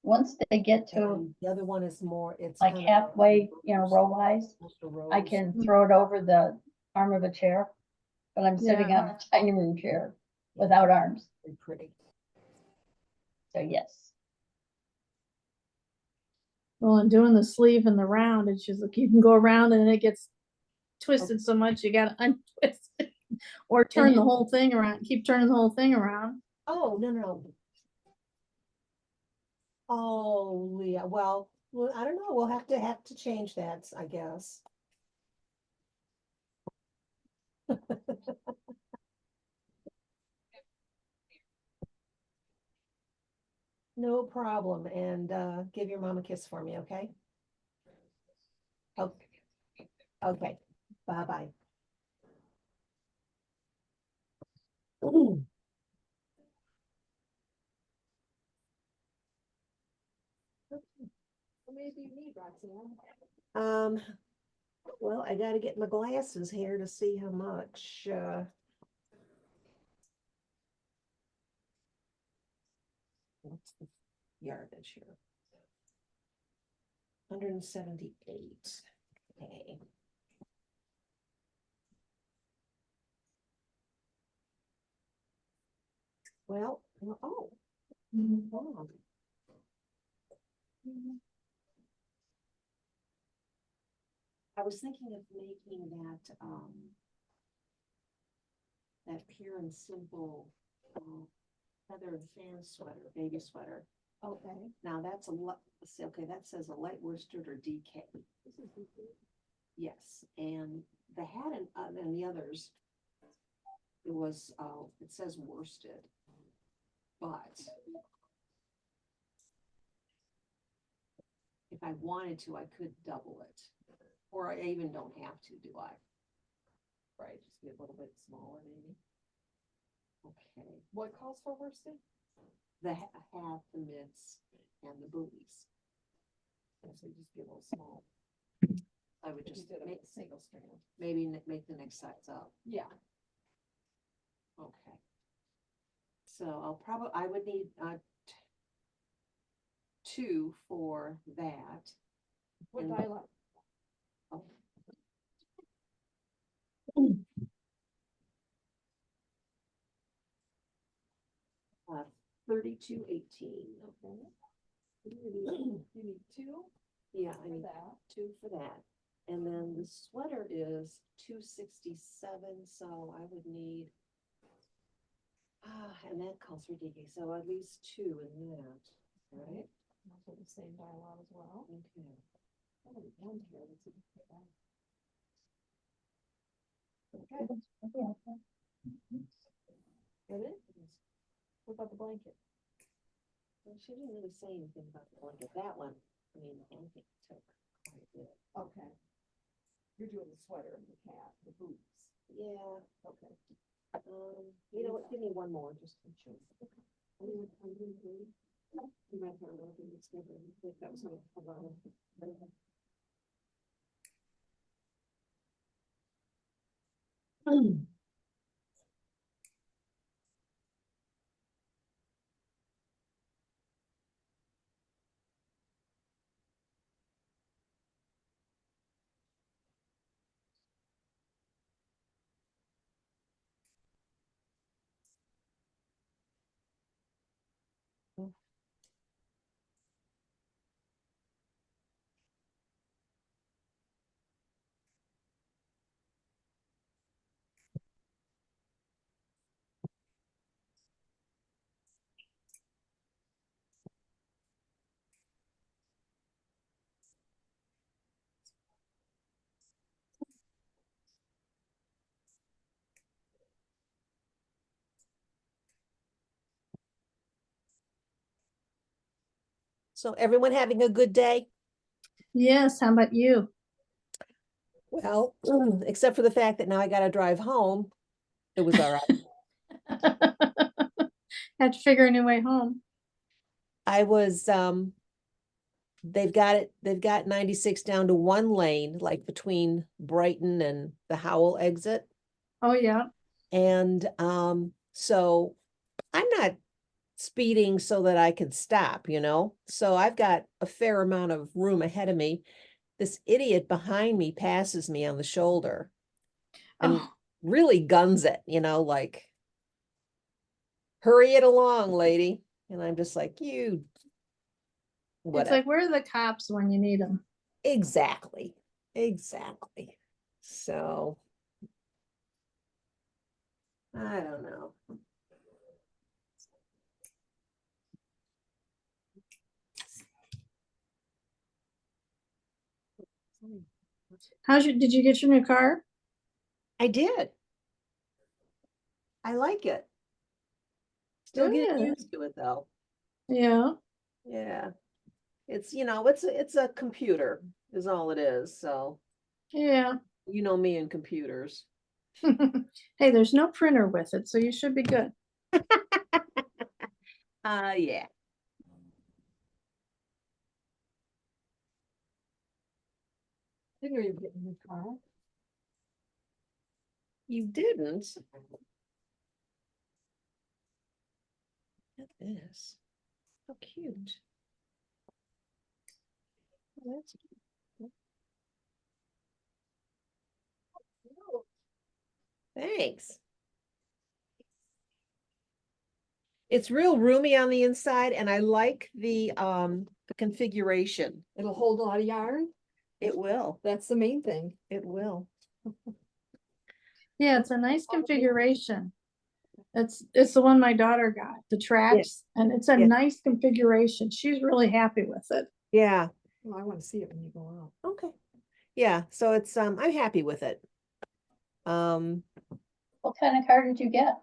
Once they get to And the other one is more, it's like kind of halfway, row wise, close to I rows. can throw it over the arm of a chair. But I'm sitting Yeah. on a dining room chair without arms. Very pretty. So yes. Well, and doing the sleeve and the round, it's just like you can go around and it gets twisted so much you gotta untwist it. Or turn the whole thing around, keep turning the whole thing around. Oh, no. Oh, Leah, well, I don't know, we'll have to change that, I guess. No problem, and give your mom a kiss for me, okay? Okay. Okay, bye-bye. Maybe you need Roxanne. Well, I gotta get my glasses here to see how much, what's the yardage here? 178, okay. Oh. Hold on. I was thinking of making that pure and simple feathered fan sweater, baby sweater. Okay. Now that's okay, that says a light worsted or DK. Yes, and the hat and the others, it was, it says worsted. but if I wanted to, I could double it, or I even don't have to, do I? Right, just be a little bit smaller maybe. Okay, What calls for worsted? the half, the mids, and the booties. So just be a little small. I would just make a single strand. Maybe make the next size up. Yeah. Okay. So I would need, 2 for that. What And- dialect? Oh. 32.18. Okay. You need 2 Yeah, I for need that. 2 for that. And then the sweater is 267, so I would need, and that calls for DK, so at least 2 in that, right? Also the same dialogue as well. Okay. Oh, one here, let's see. Get it? What about the blanket? Well, she didn't really say anything about the blanket. That one, I mean, the blanket took quite a bit. Okay. You're doing the sweater and the cap, the boots. Yeah, Okay. you know what, give me one more, just to choose. I'm gonna agree. You might have a little bit of scribbling. I think that was gonna come on. So everyone having a good day? Yes, how about you? Well, except for the fact that now I gotta drive home. It was all right. Had to figure a new way home. I was, they've got 96 down to 1 lane, like between Brighton and the Howell exit. Oh, yeah. And, so I'm not speeding so that I can stop, you know? So I've got a fair amount of room ahead of me. This idiot behind me passes me on the shoulder and Oh, really guns it, you know, like, hurry it along, lady. And I'm just like, you, it's whatever. like, where are the cops when you need them? Exactly. Exactly. So I don't know. Did you get your new car? I did. I like it. Still getting Good. used to it though. Yeah. Yeah. It's, you know, it's a computer is all it is. So Yeah. you know me and computers. Hey, there's no printer with it, so you should be good. Yeah. I didn't know you were getting a new car. You didn't. Look at this. How cute. Oh, that's cute. Thanks. It's real roomy on the inside and I like the configuration. It'll hold a lot of yarn. It will. That's the main thing. It will. Yeah, it's a nice configuration. It's the one my daughter got, the tracks, and it's a Yeah. nice configuration. She's really happy with it. Yeah. Well, I want to see it when you go out. Okay. Yeah, so it's I'm happy with it. What kind of car did you get?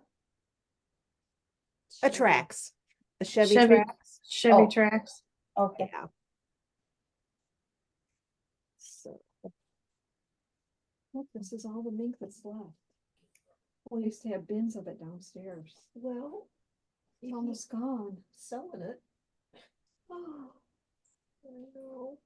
Attracts. The Chevy Chevy- Trax. Chevy Oh. Trax. Okay. Yeah. So, Look, this is all the mink that's left. We used to have bins of it downstairs. well, It's almost gone. selling it. Oh, I know.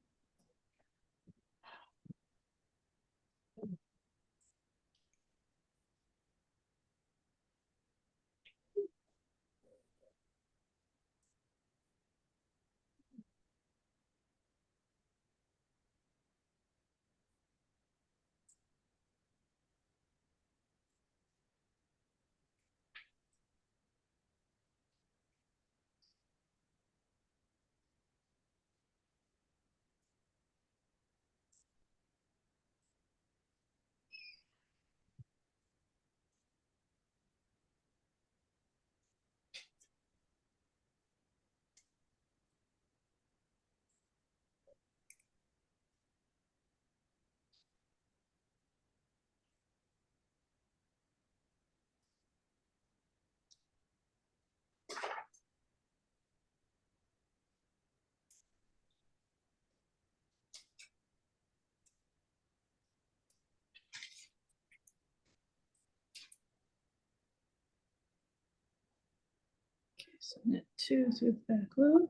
So knit 2 through the back loop.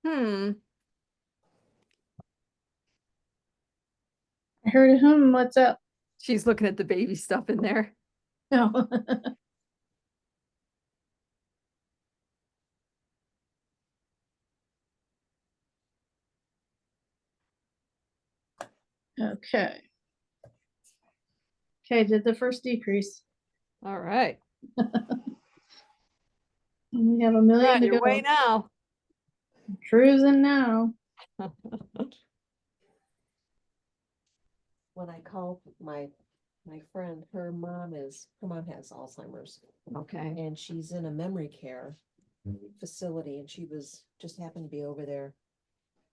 hmm. I heard a what's up? She's looking at the baby stuff in there. No. Okay. Okay, did the first decrease. All right. And we have a You're million on to your go. way now. Cruising now. When I called my friend, her mom has Alzheimer's, Okay. and she's in a memory care facility, and she was just happened to be over there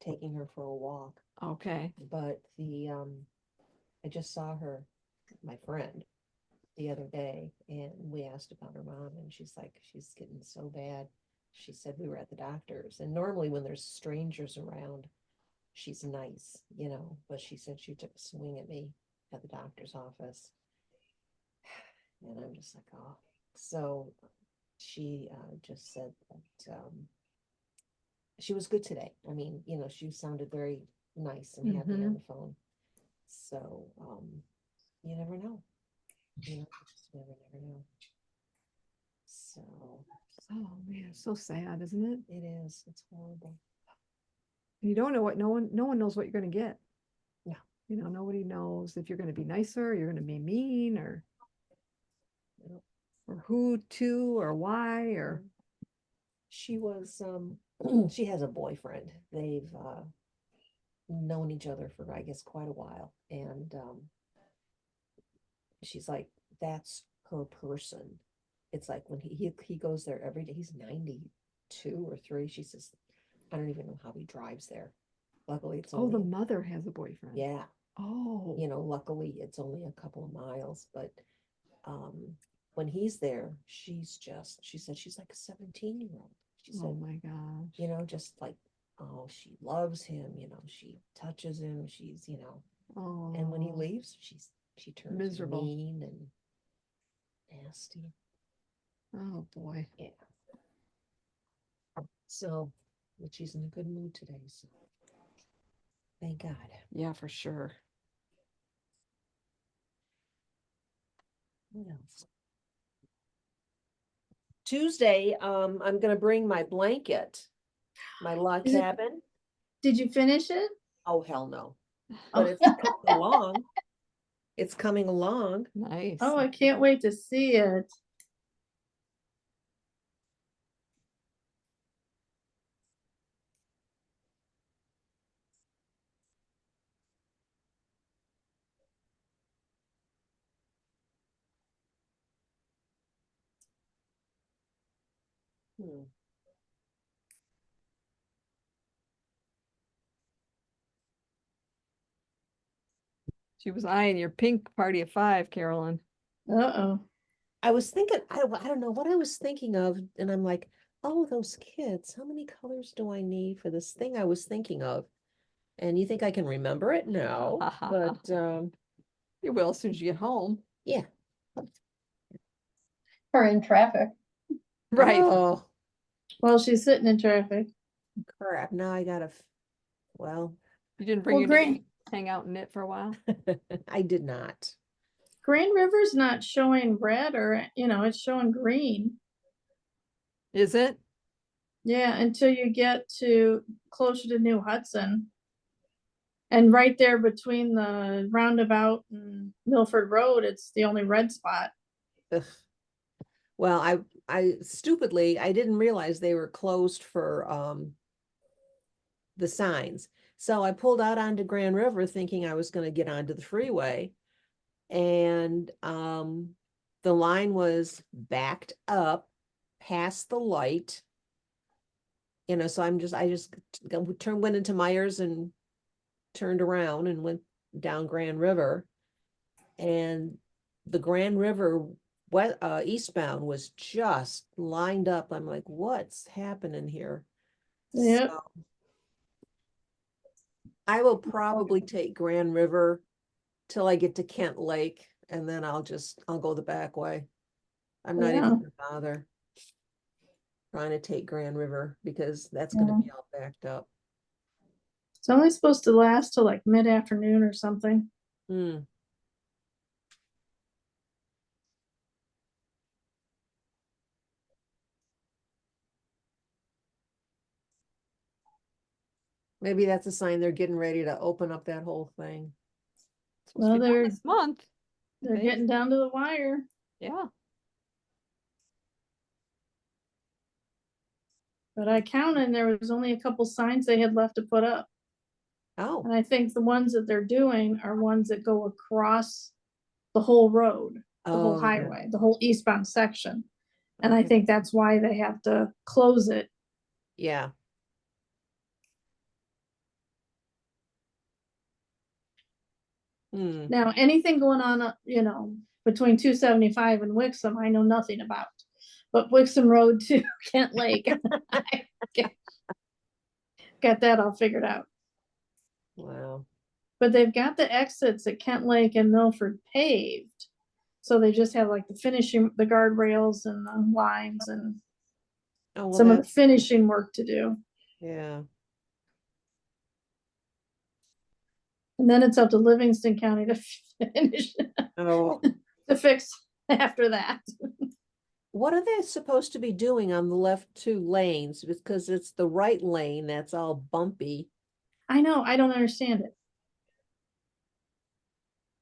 taking her for a walk. Okay. But I just saw her, my friend, the other day, and we asked about her mom, and she's like, she's getting so bad. She said we were at the doctor's, and normally when there's strangers around, she's nice, you know, but she said she took a swing at me at the doctor's office. And I'm just like, oh. So she just said that she was good today. I mean, you know, she sounded very nice and happy on the phone. So you never know. You know, you just never know. So Oh man, so sad, isn't it? it is. It's horrible. You don't know what no one knows what you're gonna get. No. You know, nobody knows if you're gonna be nicer, you're gonna be mean, or No. or who to or why or She was she has a boyfriend. They've known each other for I guess quite a while, and she's like, that's her person. It's like when he goes there every day. He's 92 or 3. She says, I don't even know how he drives there. Luckily it's oh, the only mother has a boyfriend. yeah, Oh. you know, luckily it's only a couple of miles, but when he's there, she said she's like a 17-year-old. She Oh said, my gosh. you know, just like, oh, she loves him, you know, she touches him, she's, you know, Oh. and when he leaves, she turns Miserable. mean and nasty. Oh, boy. So, but she's in a good mood today, so. Thank God. Yeah, for sure. What else? Tuesday, I'm gonna bring my blanket, my log Is it- cabin. Did you finish it? Oh, hell no. Oh. But it's coming along. It's coming along. Nice. Oh, I can't wait to see it. Hmm. She was eyeing your pink party of 5, Carolyn. Uh-oh. I was thinking, I don't know what I was thinking of, and I'm like, oh, those kids, how many colors do I need for this thing I was thinking of? And you think I can remember it? No, but You will as soon as you get home. yeah. Or in traffic. Right. Oh, Well, she's sitting in traffic. crap. Now I gotta, well, You didn't bring Well, your great. knitting, hang out and knit for a while? I did not. Grand River's not showing red or, it's showing green. Is it? Yeah, until you get to closer to New Hudson. And right there between the roundabout and Milford Road, it's the only red spot. Ugh. Well, I stupidly, I didn't realize they were closed for the signs. So I pulled out onto Grand River thinking I was going to get onto the freeway. And the line was backed up past the light. So I just went into Myers and turned around and went down Grand River. And the Grand River eastbound was just lined up. I'm like, what's happening here? Yep. So I will probably take Grand River till I get to Kent Lake, and then I'll go the back way. I'm not even Yeah. gonna bother trying to take Grand River because that's gonna be all backed up. It's only supposed to last till like mid-afternoon or something. Hmm. Maybe that's a sign they're getting ready to open up that whole thing. It's supposed to Well, be done this month. I they're think. getting down to the wire. Yeah. But I counted, and there was only a couple signs they had left to put up. Oh, And I think the ones that they're doing are ones that go across the whole road, the whole oh, yeah. highway, the whole eastbound section. And I Okay. think that's why they have to close it. Yeah. Hmm. Now, anything going on, between 275 and Wixom, I know nothing about. But Wixom Road to Kent Lake, I got that all figured out. Wow. But they've got the exits at Kent Lake and Milford paved. So they just have like the finishing, the guardrails and the lines and Oh, well, some of the that's, finishing work to do. yeah. And then it's up to Livingston County to finish, Oh, to fix after that. what are they supposed to be doing on the left 2 lanes? Because it's the right lane that's all bumpy. I know, I don't understand it.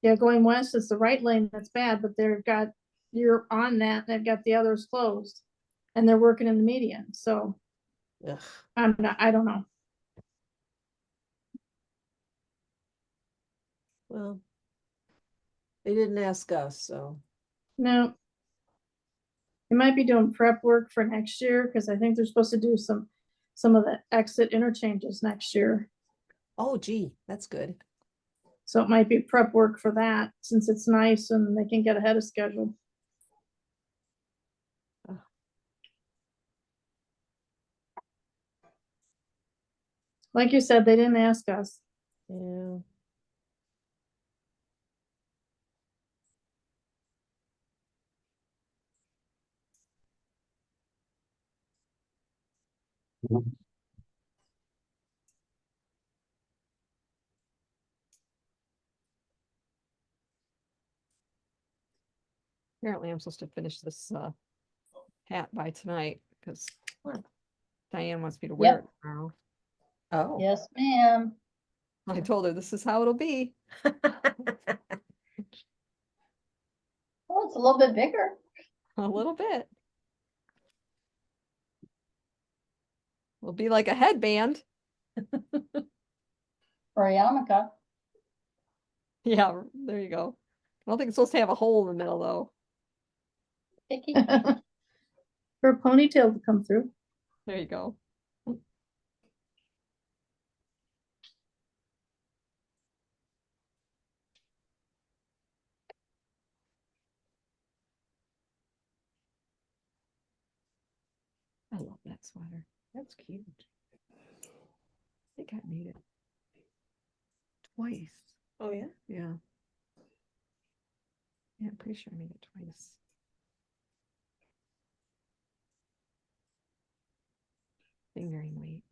Yeah, going west, it's the right lane that's bad, but you're on that, they've got the others closed. And they're working in the median, so Ugh. I don't know. Well, they didn't ask us, so. No. They might be doing prep work for next year, because I think they're supposed to do some of the exit interchanges next year. Oh, gee, that's good. So it might be prep work for that, since it's nice and they can get ahead of schedule. Oh. Like you said, they didn't ask us. Yeah. Apparently I'm supposed to finish this hat by tonight because Diane wants me to wear Yep. it tomorrow. Oh. Yes, ma'am. I told her this is how it'll be. Oh, it's a little bit bigger. A little bit. Will be like a headband. For a yarmulke. Yeah, there you go. I don't think it's supposed to have a hole in the middle though. Picky. For a ponytail to come through. There you go. I love that sweater. That's cute. I think I made it twice. Oh, yeah? Yeah. Yeah, I'm pretty sure I made it twice. Fingering weight.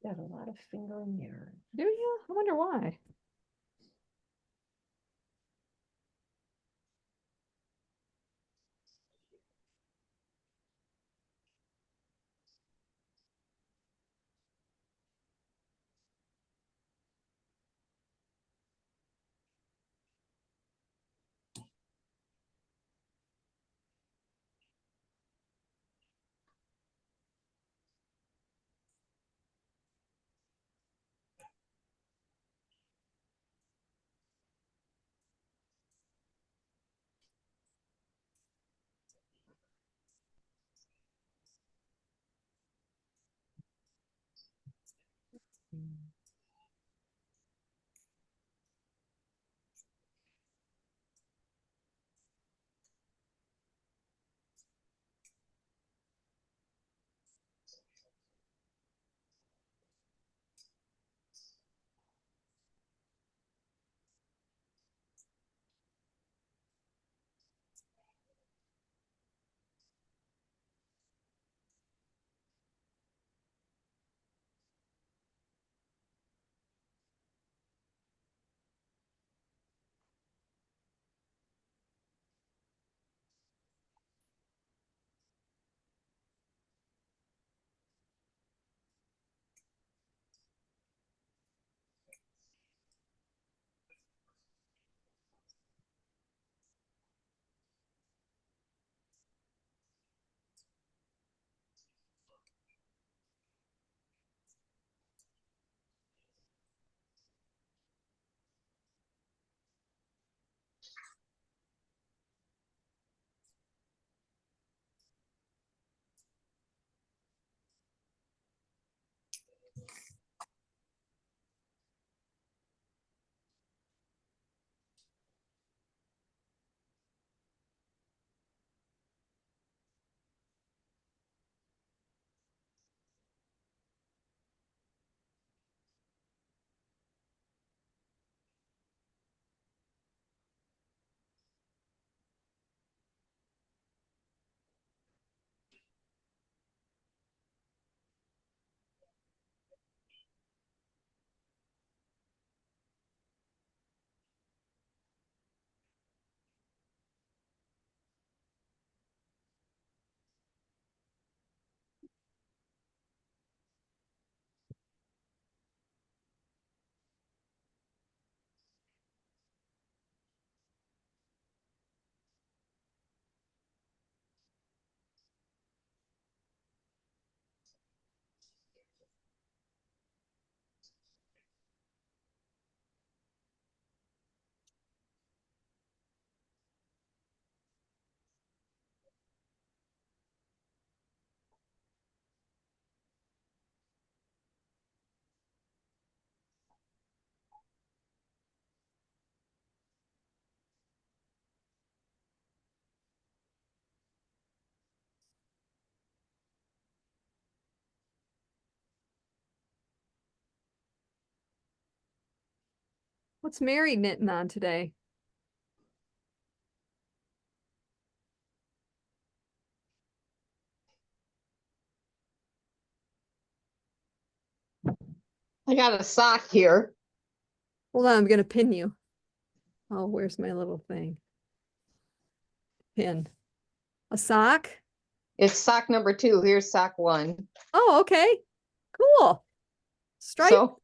Got a lot of fingering yarn. Do you? I wonder why. What's Mary knitting on today? I got a sock here. Hold on, I'm gonna pin you. Oh, where's my little thing? Pin. A sock? It's sock number 2. Here's sock 1. Oh, okay. Cool. Stripe. So,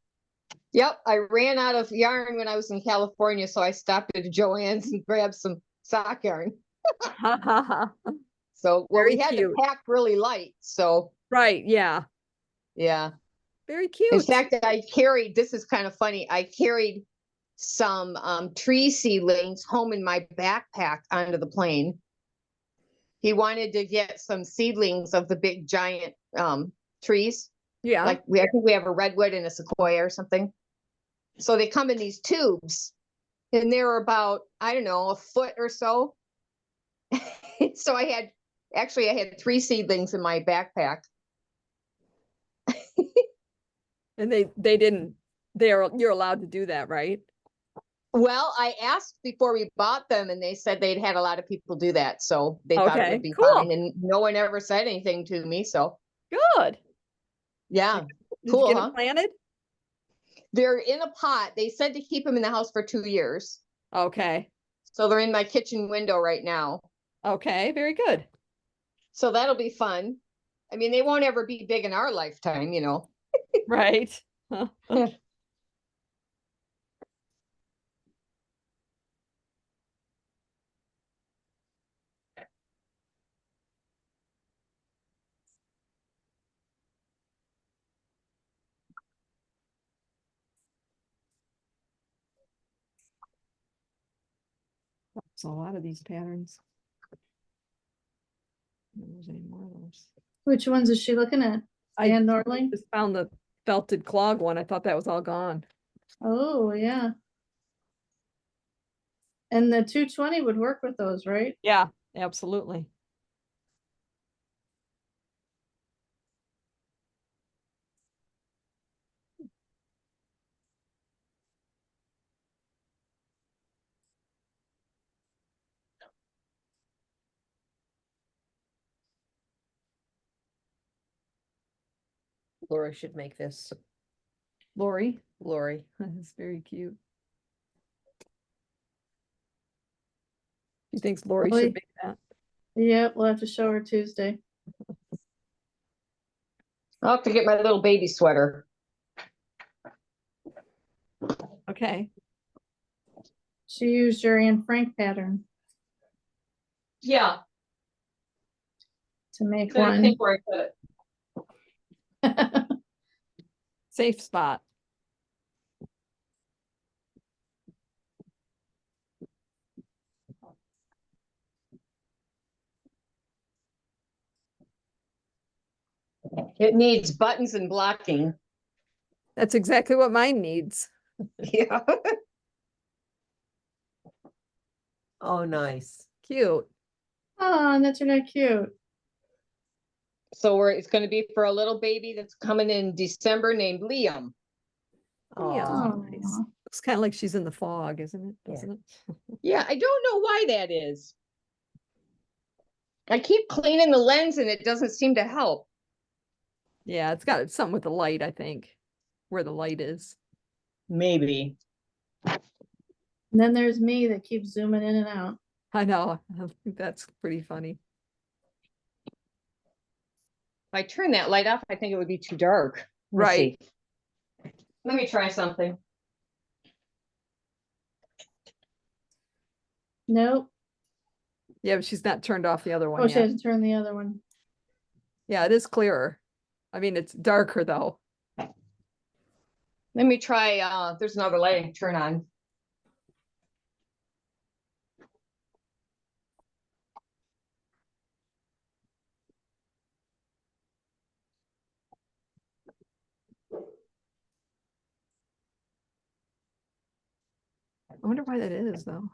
yep, I ran out of yarn when I was in California, so I stopped at Joann's and grabbed some sock yarn. Ha ha ha. So, well, Very we had cute. to pack really light. So, Right, yeah. yeah. Very In cute. fact, I carried, this is kind of funny, I carried some tree seedlings home in my backpack onto the plane. He wanted to get some seedlings of the big giant trees. Yeah. Like I think we have a redwood and a sequoia or something. So they come in these tubes and they're about, I don't know, a foot or so. So I had 3 seedlings in my backpack. And you're allowed to do that, right? Well, I asked before we bought them and they said they'd had a lot of people do that. So they thought it Okay, would be cool. fine. And no one ever said anything to me. So Good. yeah, Did you cool, get huh? them planted? They're in a pot. They said to keep them in the house for 2 years. Okay. So they're in my kitchen window right now. Okay, very good. So that'll be fun. I mean, they won't ever be big in our lifetime, you know. Right. There's a lot of these patterns. I don't know if there's any more of those. Which ones is she looking at? I Dan Norling? just found the felted clog one. I thought that was all gone. Oh, yeah. And the 220 would work with those, right? Yeah, absolutely. Laura should make this. Lori, Lori. that's very cute. She thinks Lori Lori. should make that. Yep, we'll have to show her Tuesday. I'll have to get my little baby sweater. Okay. She used your Anne Frank pattern Yeah. to make Trying to one. think where I put it. Safe spot. It needs buttons and blocking. That's exactly what mine needs. Yeah. Oh, nice. Cute. Oh, that turned out cute. So it's going to be for a little baby that's coming in December named Liam. Yeah. Oh, Nice. Aw. Looks kind of like she's in the fog, isn't it? Yeah. Doesn't it? Yeah, I don't know why that is. I keep cleaning the lens and it doesn't seem to help. Yeah, it's got something with the light, I think, where the light is. Maybe. And then there's me that keeps zooming in and out. I know. I think that's pretty funny. If I turn that light off, I think it would be too dark. Let's Right. see. Let me try something. Nope. Yeah, but she's not turned off the other one Oh, she yet. has to turn the other one. Yeah, it is clearer. I mean, it's darker though. Let me try, there's another light I can turn on. I wonder why that is though.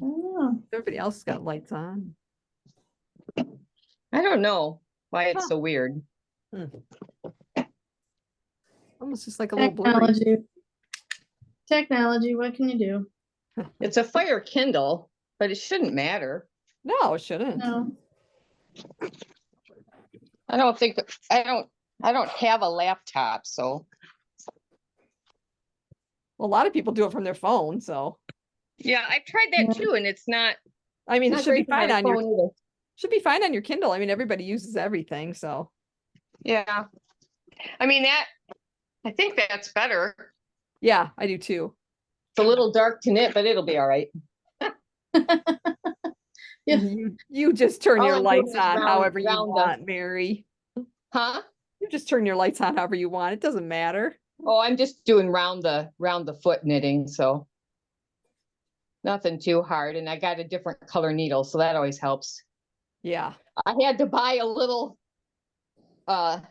Oh, Everybody else has got lights on. I don't know why it's Huh. so weird. Almost just like a little blurry. technology. Technology, what can you do? It's a fire kindle, but it shouldn't matter. No, it shouldn't. No. I don't think, I don't have a laptop, so. Well, a lot of people do it from their phone, so Yeah, I've tried that too, and it's not, I mean, it not should be great for my fine on your, phone either. should be fine on your Kindle. I mean, everybody uses everything, so. Yeah. I mean, I think that's better. Yeah, I do too. It's a little dark to knit, but it'll be all right. Yeah. You just turn All your I'm lights doing is on however you round the- want, Mary. Huh? You just turn your lights on however you want. It doesn't matter. Oh, I'm just doing round the foot knitting, so. Nothing too hard, and I got a different color needle, so that always helps. Yeah. I had to buy a little I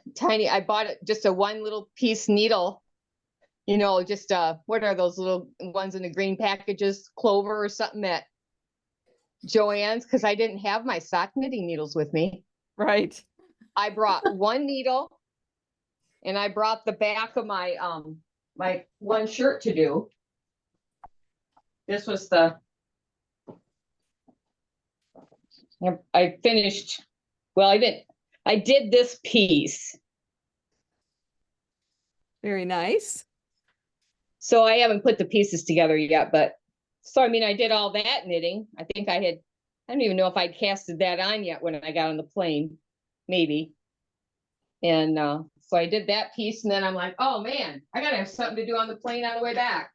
bought it just a one little piece needle. You know, just what are those little ones in the green packages, clover or something at Joann's, because I didn't have my sock knitting needles with me. Right. I brought one needle and I brought the back of my my one shirt to do. This was I finished, well, I did this piece. Very nice. So I haven't put the pieces together yet, but, so I mean, I did all that knitting. I think I don't even know if I casted that on yet when I got on the plane, maybe. And so I did that piece and then I'm like, oh man, I gotta have something to do on the plane on the way back.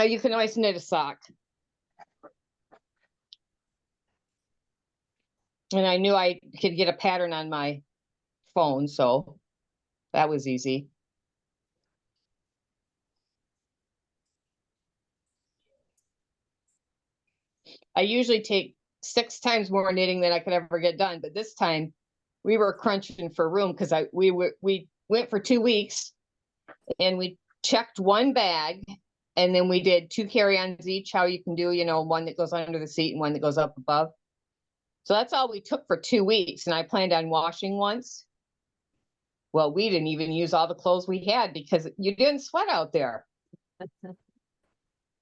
You can always knit a sock. And I knew I could get a pattern on my phone, so that was easy. I usually take 6 times more knitting than I could ever get done, but this time we were crunching for room because we went for 2 weeks and we checked one bag and then we did 2 carry-ons each, how you can do, you know, one that goes under the seat and one that goes up above. So that's all we took for 2 weeks, and I planned on washing once. Well, we didn't even use all the clothes we had because you didn't sweat out there.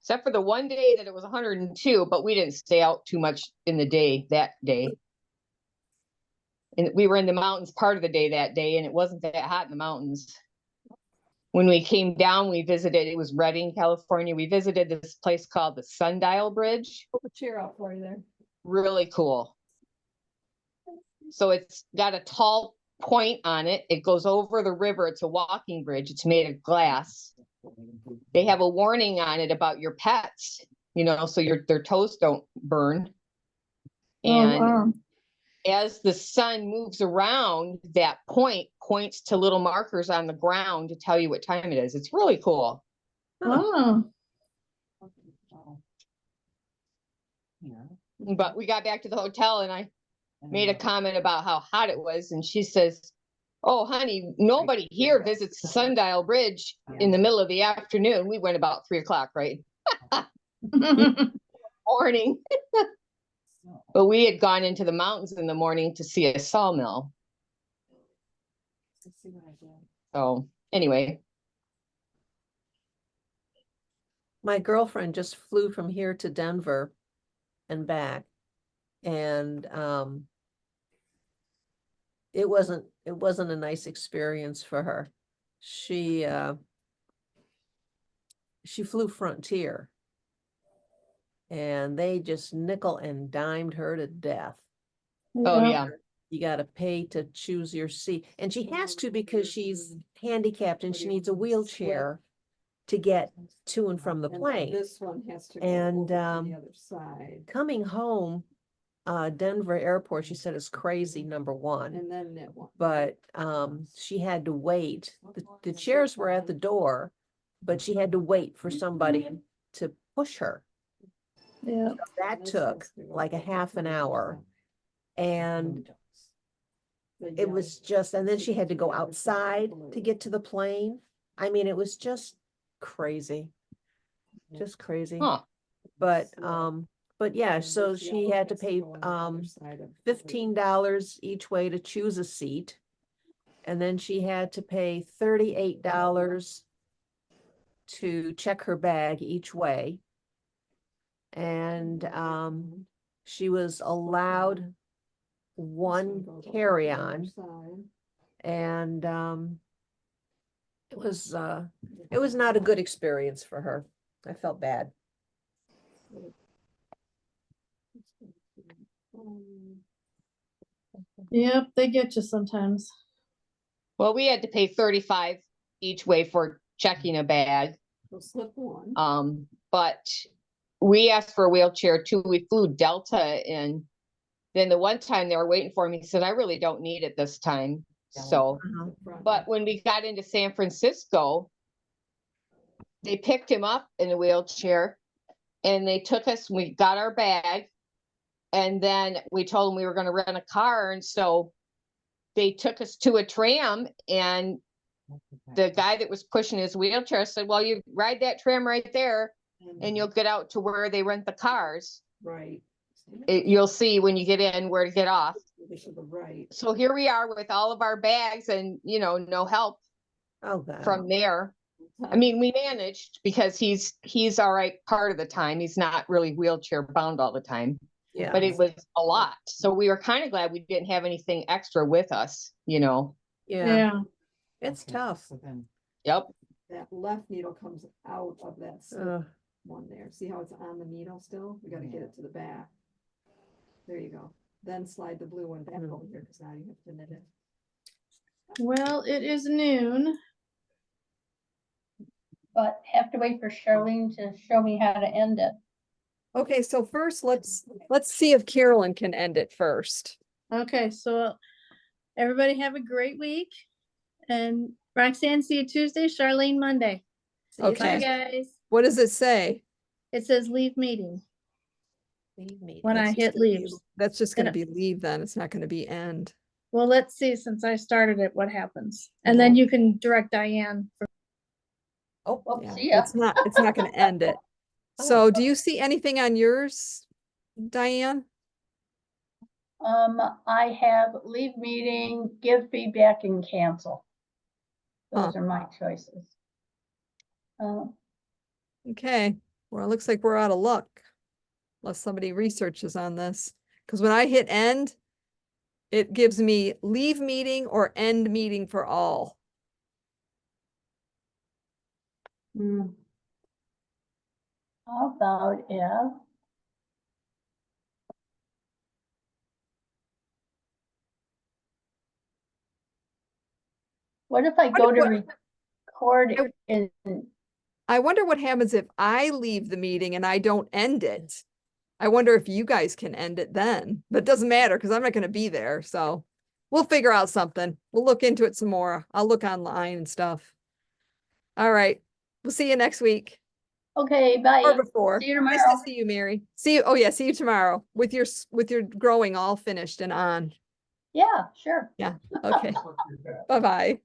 Except for the one day that it was 102, but we didn't stay out too much in the day that day. And we were in the mountains part of the day that day, and it wasn't that hot in the mountains. When we came down, we visited, it was Redding, California. We visited this place called the Sundial Bridge. Put a chair out for you there. Really cool. So it's got a tall point on it. It goes over the river. It's a walking bridge. It's made of glass. They have a warning on it about your pets, you know, so their toes don't burn. And wow. as the sun moves around, that point points to little markers on the ground to tell you what time it is. It's really cool. Wow. But we got back to the hotel and I made a comment about how hot it was. And she says, oh, honey, nobody here visits the Sundial Bridge in the middle of the afternoon. We went about 3 o'clock, right? Morning. But we had gone into the mountains in the morning to see a sawmill. So anyway. My girlfriend just flew from here to Denver and back. And it wasn't a nice experience for her. She flew Frontier. And they just nickel and dimed her to death. Oh yeah. You got to pay to choose your seat. And she has to because she's handicapped and she needs a wheelchair to get to and from the plane. This one has to go And over to the other side. coming home, Denver airport, she said is crazy, number one. And then that one. But she had to wait. The chairs were at the door, but she had to wait for somebody to push her. Yeah. That took like a half an hour. And it was just, and then she had to go outside to get to the plane. I mean, it was just crazy. Just crazy. Huh. But yeah, so she had to pay $15 each way to choose a seat. And then she had to pay $38 to check her bag each way. And she was allowed one carry-on, and it was not a good experience for her. I felt bad. Yep, they get you sometimes. Well, we had to pay 35 each way for checking a bag. So slip one. But we asked for a wheelchair too. We flew Delta, and then the one time they were waiting for me, he said, I really don't need it this time. So, but when we got into San Francisco, they picked him up in a wheelchair and they took us, we got our bag, and then we told them we were going to rent a car. And so they took us to a tram, and the guy that was pushing his wheelchair said, well, you ride that tram right there and you'll get out to where they rent the cars. Right. You'll see when you get in where to get off. Right. So here we are with all of our bags and, you know, no help Oh, God. from there. I mean, we managed because he's all right part of the time. He's not really wheelchair bound all the time, Yeah. but it was a lot. So we were kind of glad we didn't have anything extra with us, you know? Yeah, it's tough. Yep. That left needle comes out of that slip Ugh. one there. See how it's on the needle still? We gotta get it to the back. There you go. Then slide the blue one back over here, because now you have to knit it. Well, it is noon. But have to wait for Charlene to show me how to end it. Okay, so first let's see if Carolyn can end it first. Okay, so everybody have a great week. And Roxanne, see you Tuesday, Charlene Monday. See you. Okay. Bye, guys. What does it say? It says leave meeting Leave me. when I That's just hit gonna be- leave. That's just gonna And- be leave then. It's not gonna be end. Well, let's see, since I started it, what happens. And then you can direct Diane. Oh, Well, Yeah, see ya. it's not gonna end it. So do you see anything on yours, Diane? I have leave meeting, give feedback, and cancel. Those Huh. are my choices. Okay, well, it looks like we're out of luck. Unless somebody researches on this. Because when I hit end, it gives me leave meeting or end meeting for all. How about if what if I go to record it in, I wonder what happens if I leave the meeting and I don't end it. I wonder if you guys can end it then, but it doesn't matter because I'm not going to be there. So we'll figure out something. We'll look into it some more. I'll look online and stuff. All right. We'll see you next week okay, bye. or before. See you Nice tomorrow. to see you, Mary. See you. Oh yeah. See you tomorrow with your growing all finished and on. Yeah, sure. Okay. Bye-bye. Bye.